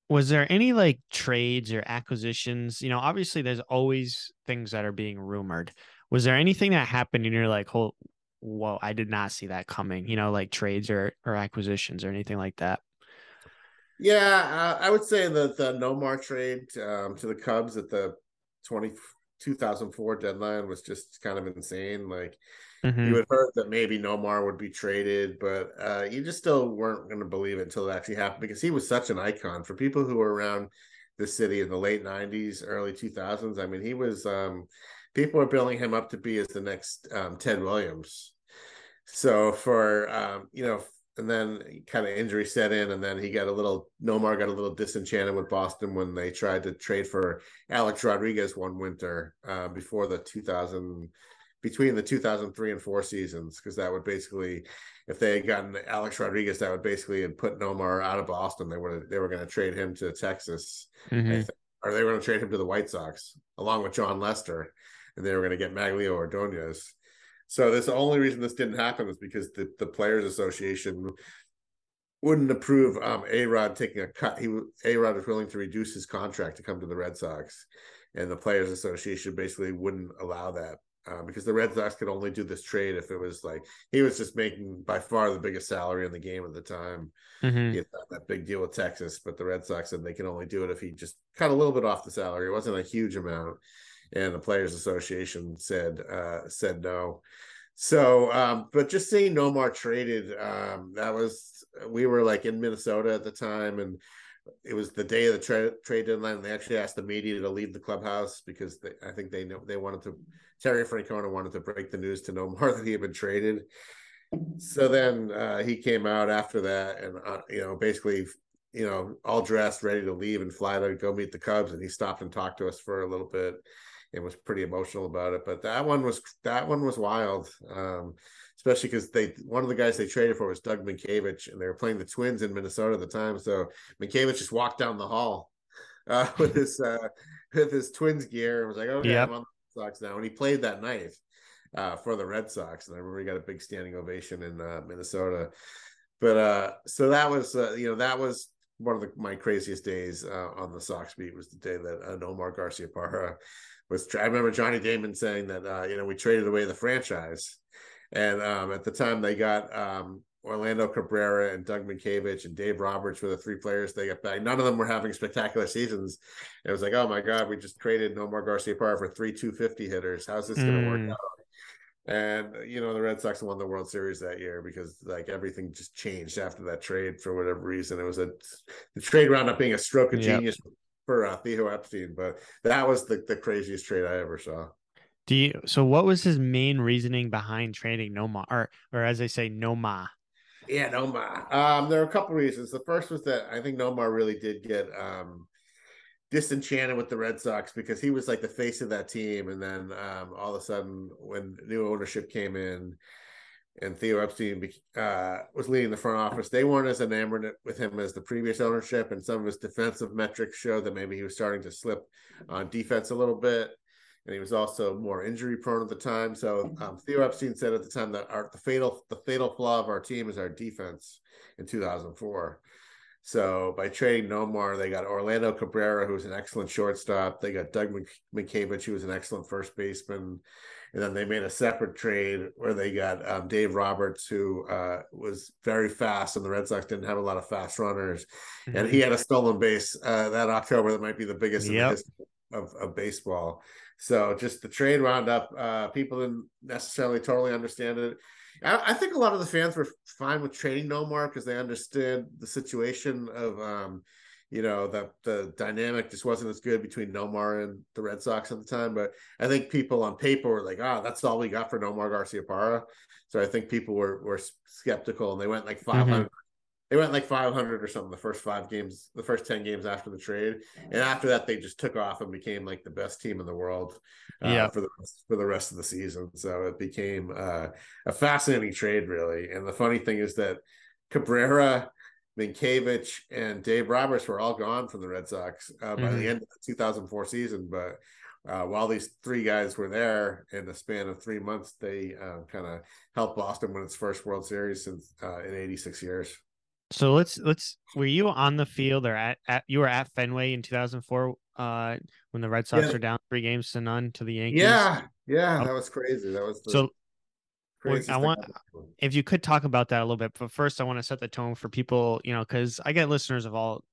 was there any trades or acquisitions? Obviously there's always things that are being rumored. Was there anything that happened and you're like, whoa, I did not see that coming, trades or acquisitions or anything like that? Yeah, I would say that the Nomar trade to the Cubs at the 2004 deadline was just kind of insane. You had heard that maybe Nomar would be traded, but you just still weren't going to believe it until it actually happened, because he was such an icon for people who were around the city in the late 90s, early 2000s. I mean, he was people are building him up to be as the next Ted Williams. So for and then kind of injury set in, and then Nomar got a little disenchanted with Boston when they tried to trade for Alex Rodriguez one winter between the 2003 and 4 seasons, because that would basically, if they had gotten Alex Rodriguez, that would basically have put Nomar out of Boston. They were going to trade him to Texas, I think, or they were going to trade him to the White Sox along with John Lester, and they were going to get Maglio Ordonez. So the only reason this didn't happen was because the Players Association wouldn't approve A-Rod taking a cut. A-Rod was willing to reduce his contract to come to the Red Sox, and the Players Association basically wouldn't allow that because the Red Sox could only do this trade if it was like he was just making by far the biggest salary in the game at the time. He had done that big deal with Texas, but the Red Sox said they can only do it if he just cut a little bit off the salary. It wasn't a huge amount. And the Players Association said no. So, but just seeing Nomar traded, we were like in Minnesota at the time, and it was the day of the trade deadline. And they actually asked the media to leave the clubhouse because I think Terry Francona wanted to break the news to Nomar that he had been traded. So then he came out after that, and basically, all dressed, ready to leave and fly to go meet the Cubs, and he stopped and talked to us for a little bit. It was pretty emotional about it, but that one was wild, especially because one of the guys they traded for was Doug Minkiewicz, and they were playing the Twins in Minnesota at the time. So Minkiewicz just walked down the hall with his Twins gear and was like, "Okay, I'm on the Red Sox now." And he played that night for the Red Sox, and I remember he got a big standing ovation in Minnesota. But so that was one of my craziest days on the Sox beat, was the day that Nomar Garciaparra I remember Johnny Damon saying that we traded away the franchise, and at the time they got Orlando Cabrera and Doug Minkiewicz and Dave Roberts were the 3 players they got back. None of them were having spectacular seasons. It was like, oh my God, we just traded Nomar Garciaparra for 3 250 hitters. How's this going to work out? And the Red Sox won the World Series that year because like everything just changed after that trade for whatever reason. The trade wound up being a stroke of genius for Theo Epstein, but that was the craziest trade I ever saw. So what was his main reasoning behind trading Nomar, or as they say, Nomar? Yeah, Nomar. There are a couple reasons. The first was that I think Nomar really did get disenchanted with the Red Sox because he was like the face of that team, and then all of a sudden when new ownership came in and Theo Epstein was leading the front office, they weren't as enamored with him as the previous ownership, and some of his defensive metrics showed that maybe he was starting to slip on defense a little bit, and he was also more injury prone at the time. So Theo Epstein said at the time that the fatal flaw of our team is our defense in 2004. So by trading Nomar, they got Orlando Cabrera, who was an excellent shortstop. They got Doug Minkiewicz, who was an excellent first baseman. And then they made a separate trade where they got Dave Roberts, who was very fast, and the Red Sox didn't have a lot of fast runners. And he had a stolen base that October that might be the biggest in the history of baseball. So just the trade wound up. People didn't necessarily totally understand it. I think a lot of the fans were fine with trading Nomar because they understood the situation of, that the dynamic just wasn't as good between Nomar and the Red Sox at the time. But I think people on paper were like, that's all we got for Nomar Garciaparra. So I think people were skeptical, and they went like 500. They went like 500 or something the first 10 games after the trade, and after that they just took off and became like the best team in the world for the rest of the season. So it became a fascinating trade, really. And the funny thing is that Cabrera, Minkiewicz, and Dave Roberts were all gone from the Red Sox by the end of the 2004 season. But while these 3 guys were there in the span of 3 months, they kind of helped Boston win its first World Series since in 86 years. So let's were you on the field or you were at Fenway in 2004 when the Red Sox were down 3-0 to the Yankees? Yeah, that was crazy. That was I want if you could talk about that a little bit, but first I want to set the tone for people, because I get listeners of all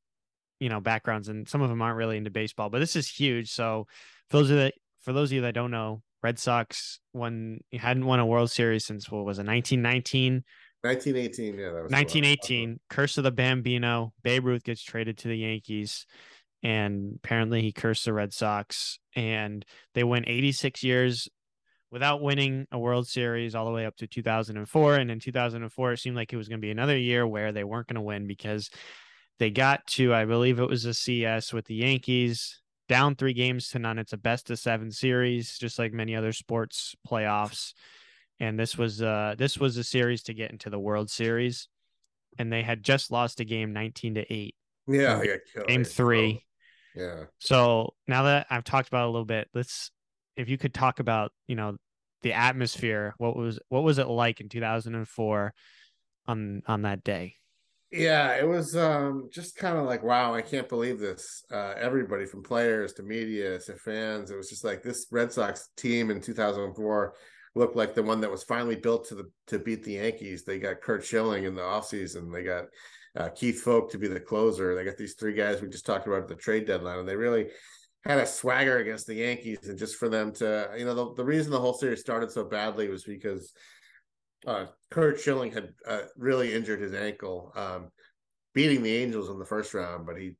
backgrounds, and some of them aren't really into baseball, but this is huge. So for those of you that don't know, Red Sox hadn't won a World Series since, what was it, 1919? 1918, yeah, that was 1918. Curse of the Bambino. Babe Ruth gets traded to the Yankees, and apparently he cursed the Red Sox, and they went 86 years without winning a World Series all the way up to 2004. And in 2004, it seemed like it was going to be another year where they weren't going to win because they got to, I believe it was a CS with the Yankees, down 3-0. It's a best of 7 series, just like many other sports playoffs. And this was a series to get into the World Series, and they had just lost a game 19-8. Yeah, game 3. Yeah. So now that I've talked about it a little bit, if you could talk about, the atmosphere, what was it like in 2004 on that day? Yeah, it was just kind of like, wow, I can't believe this. Everybody from players to media to fans, it was just like this Red Sox team in 2004 looked like the one that was finally built to beat the Yankees. They got Curt Schilling in the offseason. They got Keith Foulke to be the closer. They got these 3 guys we just talked about at the trade deadline, and they really had a swagger against the Yankees. And just for them to, the reason the whole series started so badly was because Curt Schilling had really injured his ankle, beating the Angels in the first round, but he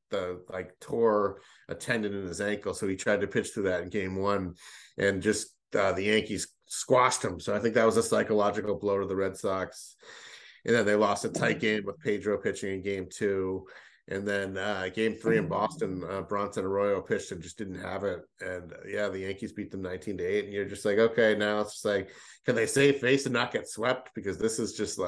tore a tendon in his ankle, so he tried to pitch through that in game 1, and just the Yankees squashed him. So I think that was a psychological blow to the Red Sox. And then they lost a tight game with Pedro pitching in game 2. And then game 3 in Boston, Bronson Arroyo pitched and just didn't have it. And the Yankees beat them 19-8. And you're just like, okay, now it's just like, can they save face and not get swept? Because this is just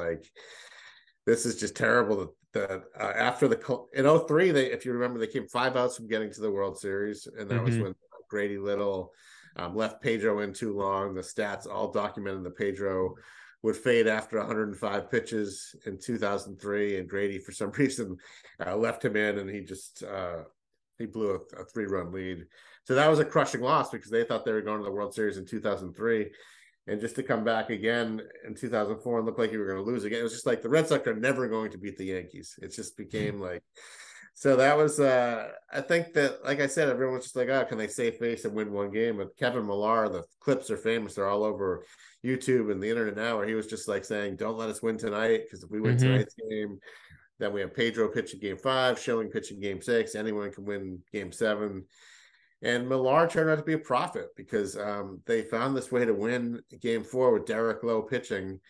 terrible. That after in 03, if you remember, they came 5 outs from getting to the World Series. And that was when Grady Little left Pedro in too long. The stats all documented that Pedro would fade after 105 pitches in 2003, and Grady, for some reason, left him in, and he blew a 3-run lead. So that was a crushing loss because they thought they were going to the World Series in 2003, and just to come back again in 2004 and look like you were going to lose again, it was just like the Red Sox are never going to beat the Yankees. It just became like. So that was, I think that, like I said, everyone was just like, oh, can they save face and win one game? But Kevin Millar, the clips are famous. They're all over YouTube and the internet now, where he was just like saying, don't let us win tonight, because if we win tonight's game, then we have Pedro pitching game 5, Schilling pitching game 6. Anyone can win game 7. And Millar turned out to be a prophet because they found this way to win game 4 with Derek Lowe pitching.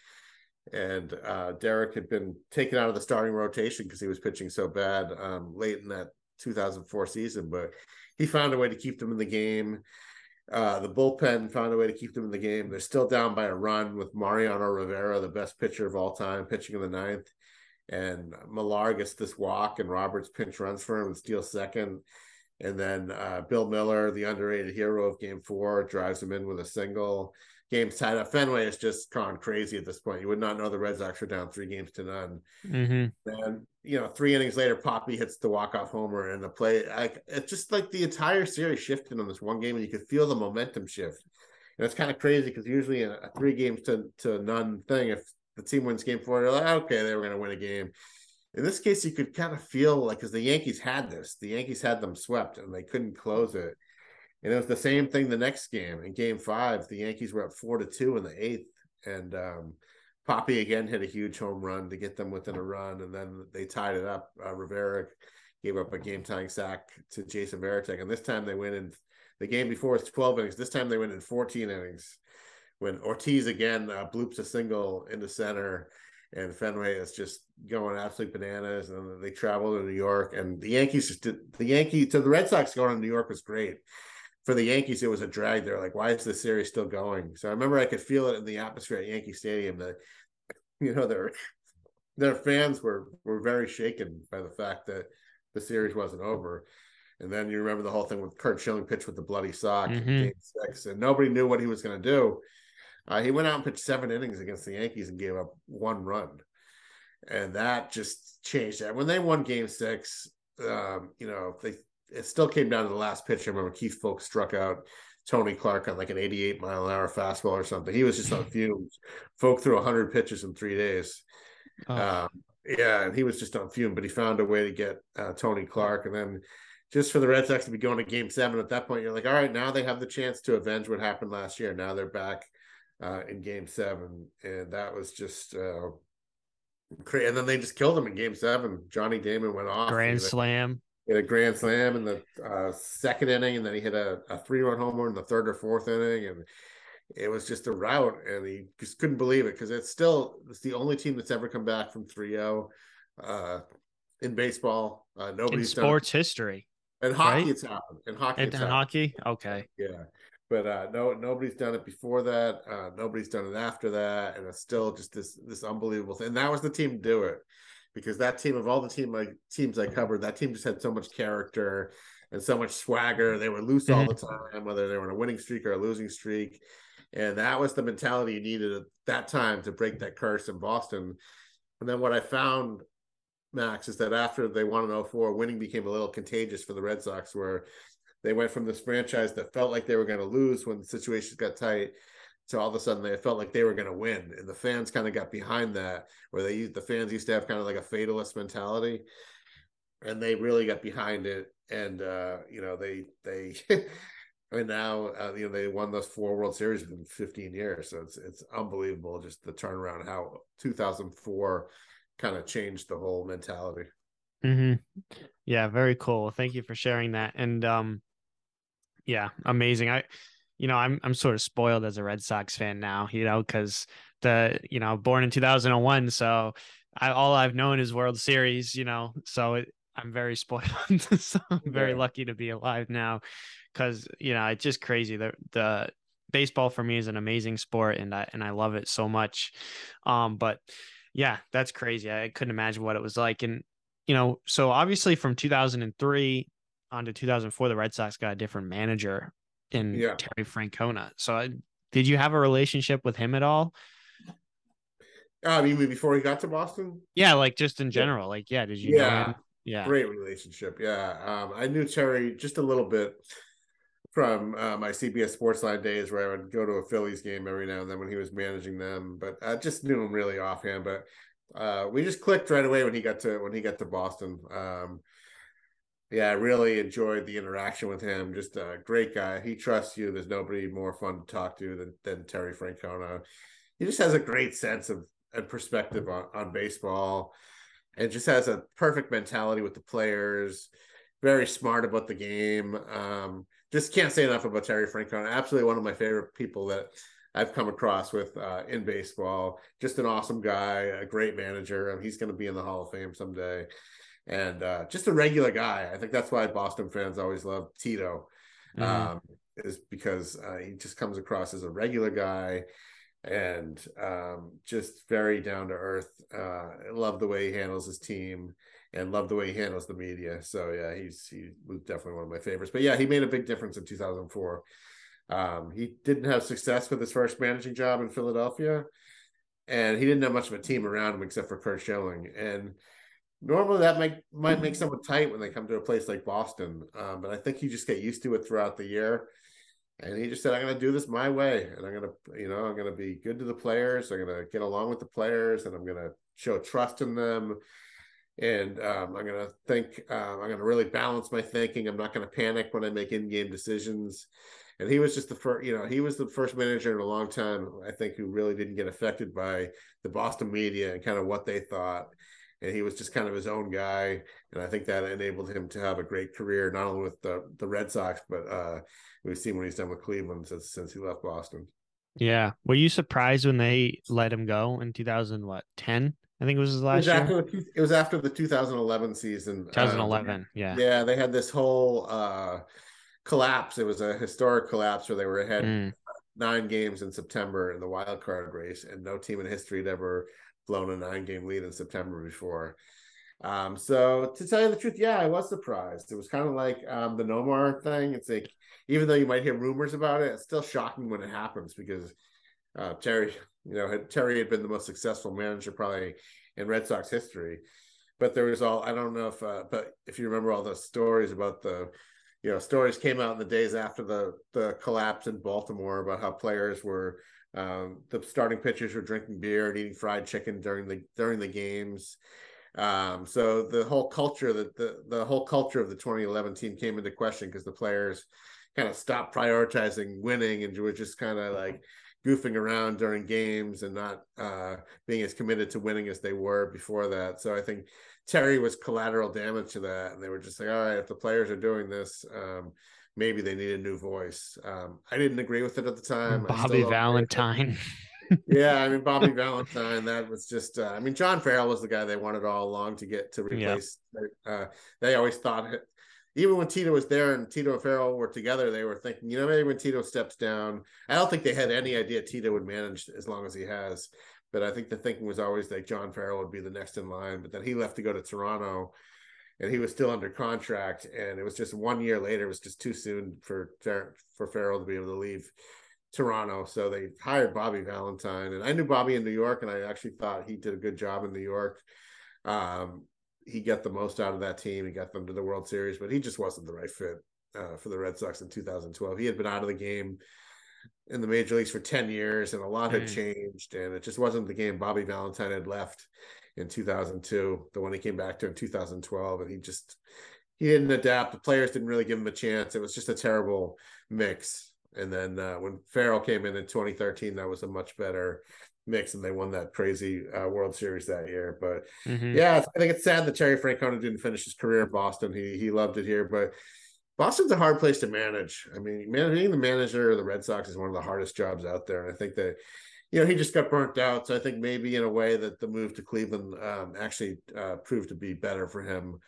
And Derek had been taken out of the starting rotation because he was pitching so bad late in that 2004 season, but he found a way to keep them in the game. The bullpen found a way to keep them in the game. They're still down by a run with Mariano Rivera, the best pitcher of all time, pitching in the 9th. And Millar gets this walk, and Roberts pinch runs for him and steals second. And then Bill Miller, the underrated hero of game 4, drives him in with a single. Game's tied up. Fenway is just gone crazy at this point. You would not know the Red Sox are down 3-0. And 3 innings later, Poppy hits the walk-off homer, and the play. It's just like the entire series shifted on this one game, and you could feel the momentum shift. And it's kind of crazy because usually a 3-0 thing, if the team wins game 4, they're like, okay, they were going to win a game. In this case, you could kind of feel like, because the Yankees had them swept, and they couldn't close it. And it was the same thing the next game. In game 5, the Yankees were up 4-2 in the 8th. And Poppy again hit a huge home run to get them within a run. And then they tied it up. Rivera gave up a game-tying sack to Jason Varitek. And this time they win in the game before it's 12 innings. This time they win in 14 innings when Ortiz again bloops a single into center. And Fenway is just going absolutely bananas. And then they travel to New York. And the Red Sox going to New York was great. For the Yankees, it was a drag. They're like, why is the series still going? So I remember I could feel it in the atmosphere at Yankee Stadium that, their fans were very shaken by the fact that the series wasn't over. And then you remember the whole thing with Curt Schilling pitch with the bloody sock in game 6, and nobody knew what he was going to do. He went out and pitched 7 innings against the Yankees and gave up 1 run. And that just changed that. When they won game 6, it still came down to the last pitch. I remember Keith Foulke struck out Tony Clark on like an 88-mile-an-hour fastball or something. He was just on fumes. Foulke threw 100 pitches in 3 days. And he was just on fume, but he found a way to get Tony Clark. And then just for the Red Sox to be going to game 7 at that point, you're like, all right, now they have the chance to avenge what happened last year. Now they're back in game 7. And that was just crazy. And then they just killed him in game 7. Johnny Damon went off. Grand slam. He hit a grand slam in the 2nd inning, and then he hit a 3-run homer in the 3rd or 4th inning. And it was just a rout, and he just couldn't believe it because it's the only team that's ever come back from 3-0 in baseball. In Nobody's done sports history, it. In hockey, right? it's happened. In hockey, And it's in happened. hockey, okay. Yeah. But nobody's done it before that. Nobody's done it after that, and it's still just this unbelievable thing. And that was the team to do it, because that team, of all the teams I covered, that team just had so much character and so much swagger. They were loose all the time, whether they were in a winning streak or a losing streak, and that was the mentality you needed at that time to break that curse in Boston. And then what I found, Max, is that after they won in 04, winning became a little contagious for the Red Sox, where they went from this franchise that felt like they were going to lose when the situations got tight to all of a sudden they felt like they were going to win. And the fans kind of got behind that, where the fans used to have kind of like a fatalist mentality, and they really got behind it. And, they and now, they won those 4 World Series within 15 years. So it's unbelievable, just the turnaround, how 2004 kind of changed the whole mentality. Yeah, very cool. Thank you for sharing that. And yeah, amazing. I'm sort of spoiled as a Red Sox fan now, because born in 2001, so all I've known is World Series, so I'm very spoiled. So I'm very lucky to be alive now, because it's just crazy. The baseball for me is an amazing sport, and I love it so much. But yeah, that's crazy. I couldn't imagine what it was like. And so obviously from 2003 on to 2004, the Red Sox got a different manager in Terry Francona. So did you have a relationship with him at all? You mean before he got to Boston? Yeah, like just in general. Like, yeah, did you know him? Yeah. Great relationship. Yeah. I knew Terry just a little bit from my CBS Sportsline days, where I would go to a Phillies game every now and then when he was managing them. But I just knew him really offhand. But we just clicked right away when he got to Boston. I really enjoyed the interaction with him. Just a great guy. He trusts you. There's nobody more fun to talk to than Terry Francona. He just has a great sense of and perspective on baseball, and just has a perfect mentality with the players. Very smart about the game. Just can't say enough about Terry Francona. Absolutely one of my favorite people that I've come across with in baseball. Just an awesome guy, a great manager. He's going to be in the Hall of Fame someday. And just a regular guy. I think that's why Boston fans always love Tito, is because he just comes across as a regular guy, and just very down to earth. I love the way he handles his team, and love the way he handles the media. So yeah, he was definitely one of my favorites. But yeah, he made a big difference in 2004. He didn't have success with his first managing job in Philadelphia, and he didn't have much of a team around him except for Curt Schilling. And normally that might make someone tight when they come to a place like Boston, but I think you just get used to it throughout the year. And he just said, "I'm going to do this my way, and I'm going to be good to the players. I'm going to get along with the players, and I'm going to show trust in them. And I'm going to I'm going to really balance my thinking. I'm not going to panic when I make in-game decisions." And he was just he was the first manager in a long time, I think, who really didn't get affected by the Boston media and kind of what they thought. And he was just kind of his own guy. And I think that enabled him to have a great career, not only with the Red Sox, but we've seen what he's done with Cleveland since he left Boston. Yeah. Were you surprised when they let him go in 2010? I think it was his last year. It was after the 2011 season. 2011, yeah. Yeah, they had this whole collapse. It was a historic collapse where they were ahead 9 games in September in the wild card race, and no team in history had ever blown a 9-game lead in September before. So to tell you the truth, yeah, I was surprised. It was kind of like the Nomar thing. It's like, even though you might hear rumors about it, it's still shocking when it happens, because Terry had been the most successful manager probably in Red Sox history. But there was I don't know but if you remember all the stories about stories came out in the days after the collapse in Baltimore about how players were, the starting pitchers were drinking beer and eating fried chicken during the games. So the whole culture of the 2011 team came into question, because the players kind of stopped prioritizing winning and were just kind of like goofing around during games and not being as committed to winning as they were before that. So I think Terry was collateral damage to that, and they were just like, all right, if the players are doing this, maybe they need a new voice. I didn't agree with it at the time. I still Bobby don't agree with it. Valentine. Yeah, I mean Bobby Valentine. That was just. I mean John Farrell was the guy they wanted all along to get to Yeah. replace. They always thought, even when Tito was there and Tito and Farrell were together, they were thinking, maybe when Tito steps down, I don't think they had any idea Tito would manage as long as he has. But I think the thinking was always that John Farrell would be the next in line. But then he left to go to Toronto, and he was still under contract. And it was just 1 year later. It was just too soon for Farrell to be able to leave Toronto. So they hired Bobby Valentine. And I knew Bobby in New York, and I actually thought he did a good job in New York. He got the most out of that team. He got them to the World Series, but he just wasn't the right fit for the Red Sox in 2012. He had been out of the game in the major leagues for 10 years, and a lot had changed, and it just wasn't the game Bobby Valentine had left in 2002, the one he came back to in 2012, and he didn't adapt. The players didn't really give him a chance. It was just a terrible mix. And then when Farrell came in 2013, that was a much better mix, and they won that crazy World Series that year. But yeah, I think it's sad that Terry Francona didn't finish his career in Boston. He loved it here, but Boston's a hard place to manage. I mean, being the manager of the Red Sox is one of the hardest jobs out there. And I think that, he just got burnt out. So I think maybe in a way that the move to Cleveland actually proved to be better for him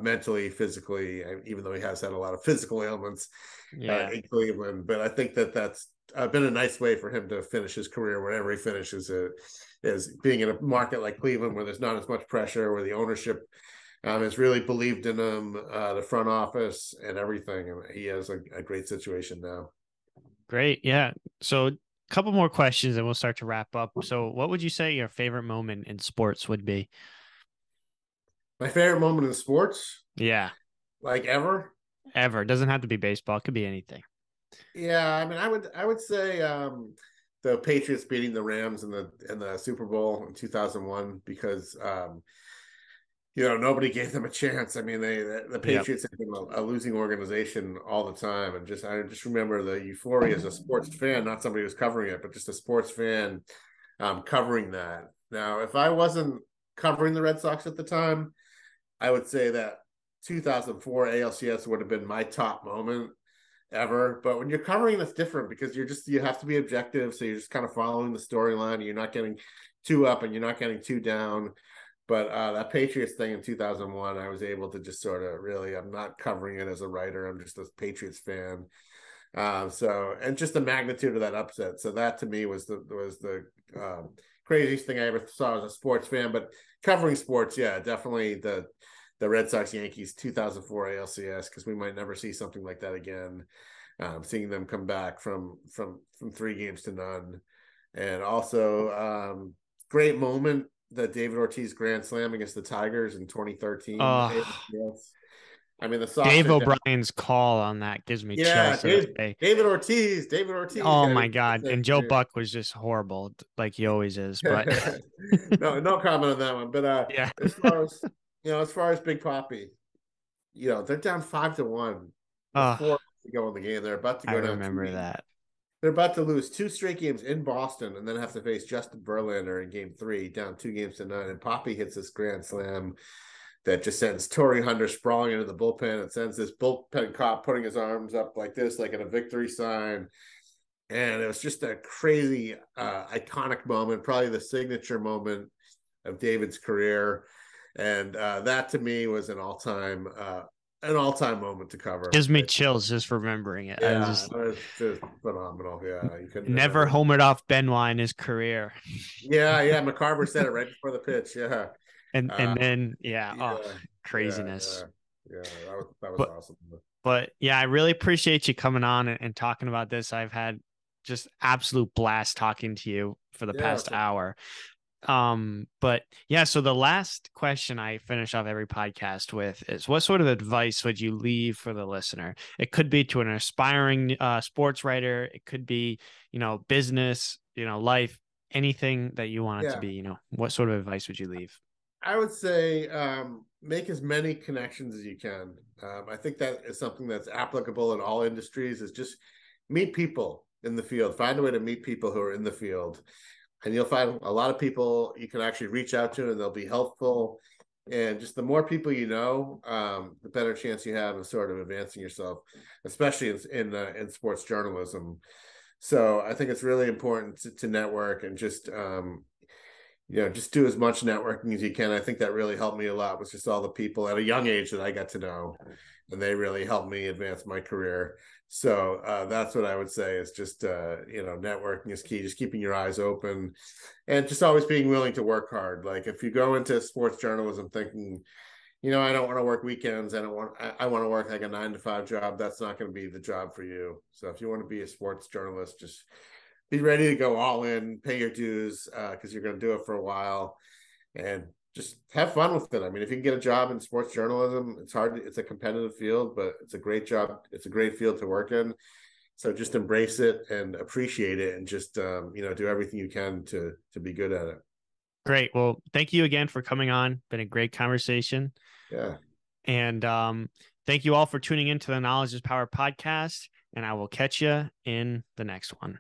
mentally, physically, even though he has had a lot of physical ailments in Cleveland. But I think that that's been a nice way for him to finish his career wherever he finishes it, is being in a market like Cleveland where there's not as much pressure, where the ownership has really believed in him, the front office and everything. And he has a great situation now. Great. Yeah. So a couple more questions and we'll start to wrap up. So what would you say your favorite moment in sports would be? My favorite moment in sports? Yeah. Like ever? Ever. It doesn't have to be baseball. It could be anything. Yeah. I mean, I would say the Patriots beating the Rams in the Super Bowl in 2001, because nobody gave them a chance. I mean, the Patriots have been a losing organization all the time, and I just remember the euphoria as a sports fan, not somebody who's covering it, but just a sports fan covering that. Now, if I wasn't covering the Red Sox at the time, I would say that 2004 ALCS would have been my top moment ever. But when you're covering, it's different because you have to be objective, so you're just kind of following the storyline. You're not getting too up and you're not getting too down. But that Patriots thing in 2001, I was able to just sort of I'm not covering it as a writer. I'm just a Patriots fan. And just the magnitude of that upset. So that to me was the craziest thing I ever saw as a sports fan. But covering sports, yeah, definitely the Red Sox Yankees 2004 ALCS, because we might never see something like that again. Seeing them come back from 3 games to none, and also great moment. The David Ortiz grand slam against the Tigers in 2013. Yes. I mean, the Sox Dave O'Brien's call on that gives me chills. David Ortiz. Oh my God. And Joe Buck was just horrible, like he always is. But no comment on that one. But yeah. as far as Big Papi, they're down 5-1 before to go in the game. They're about to go down. I remember that. They're about to lose 2 straight games in Boston and then have to face Justin Verlander in game 3, down 2-9. And Papi hits this grand slam that just sends Torrey Hunter sprawling into the bullpen. It sends this bullpen cop putting his arms up like this, like in a victory sign. And it was just a crazy, iconic moment, probably the signature moment of David's career. And that to me was an all-time moment to cover. Gives me chills just remembering it. Yeah, it was just phenomenal. Yeah, you couldn't never homered off Benoit in his career. Yeah. McCarver said it right before the pitch. Yeah, and then craziness. Yeah, that was awesome. But yeah, I really appreciate you coming on and talking about this. I've had just absolute blast talking to you for the past hour. But yeah, so the last question I finish off every podcast with is, what sort of advice would you leave for the listener? It could be to an aspiring sports writer. It could be, business, life, anything that you want it to be, what sort of advice would you leave? I would say, make as many connections as you can. I think that is something that's applicable in all industries, is just meet people in the field, find a way to meet people who are in the field. And you'll find a lot of people you can actually reach out to, and they'll be helpful. And just the more people you know, the better chance you have of sort of advancing yourself, especially in sports journalism. So I think it's really important to network and just just do as much networking as you can. I think that really helped me a lot with just all the people at a young age that I got to know, and they really helped me advance my career. So that's what I would say is just networking is key. Just keeping your eyes open, and just always being willing to work hard. Like if you go into sports journalism thinking, I don't want to work weekends. I want to work like a 9-to-5 job. That's not going to be the job for you. So if you want to be a sports journalist, just be ready to go all in, pay your dues, because you're going to do it for a while, and just have fun with it. I mean, if you can get a job in sports journalism, it's hard. It's a competitive field, but it's a great job. It's a great field to work in. So just embrace it and appreciate it, and just do everything you can to be good at it. Great. Well, thank you again for coming on. Been a great conversation. Yeah. And thank you all for tuning into the Knowledge is Power podcast. And I will catch you in the next one.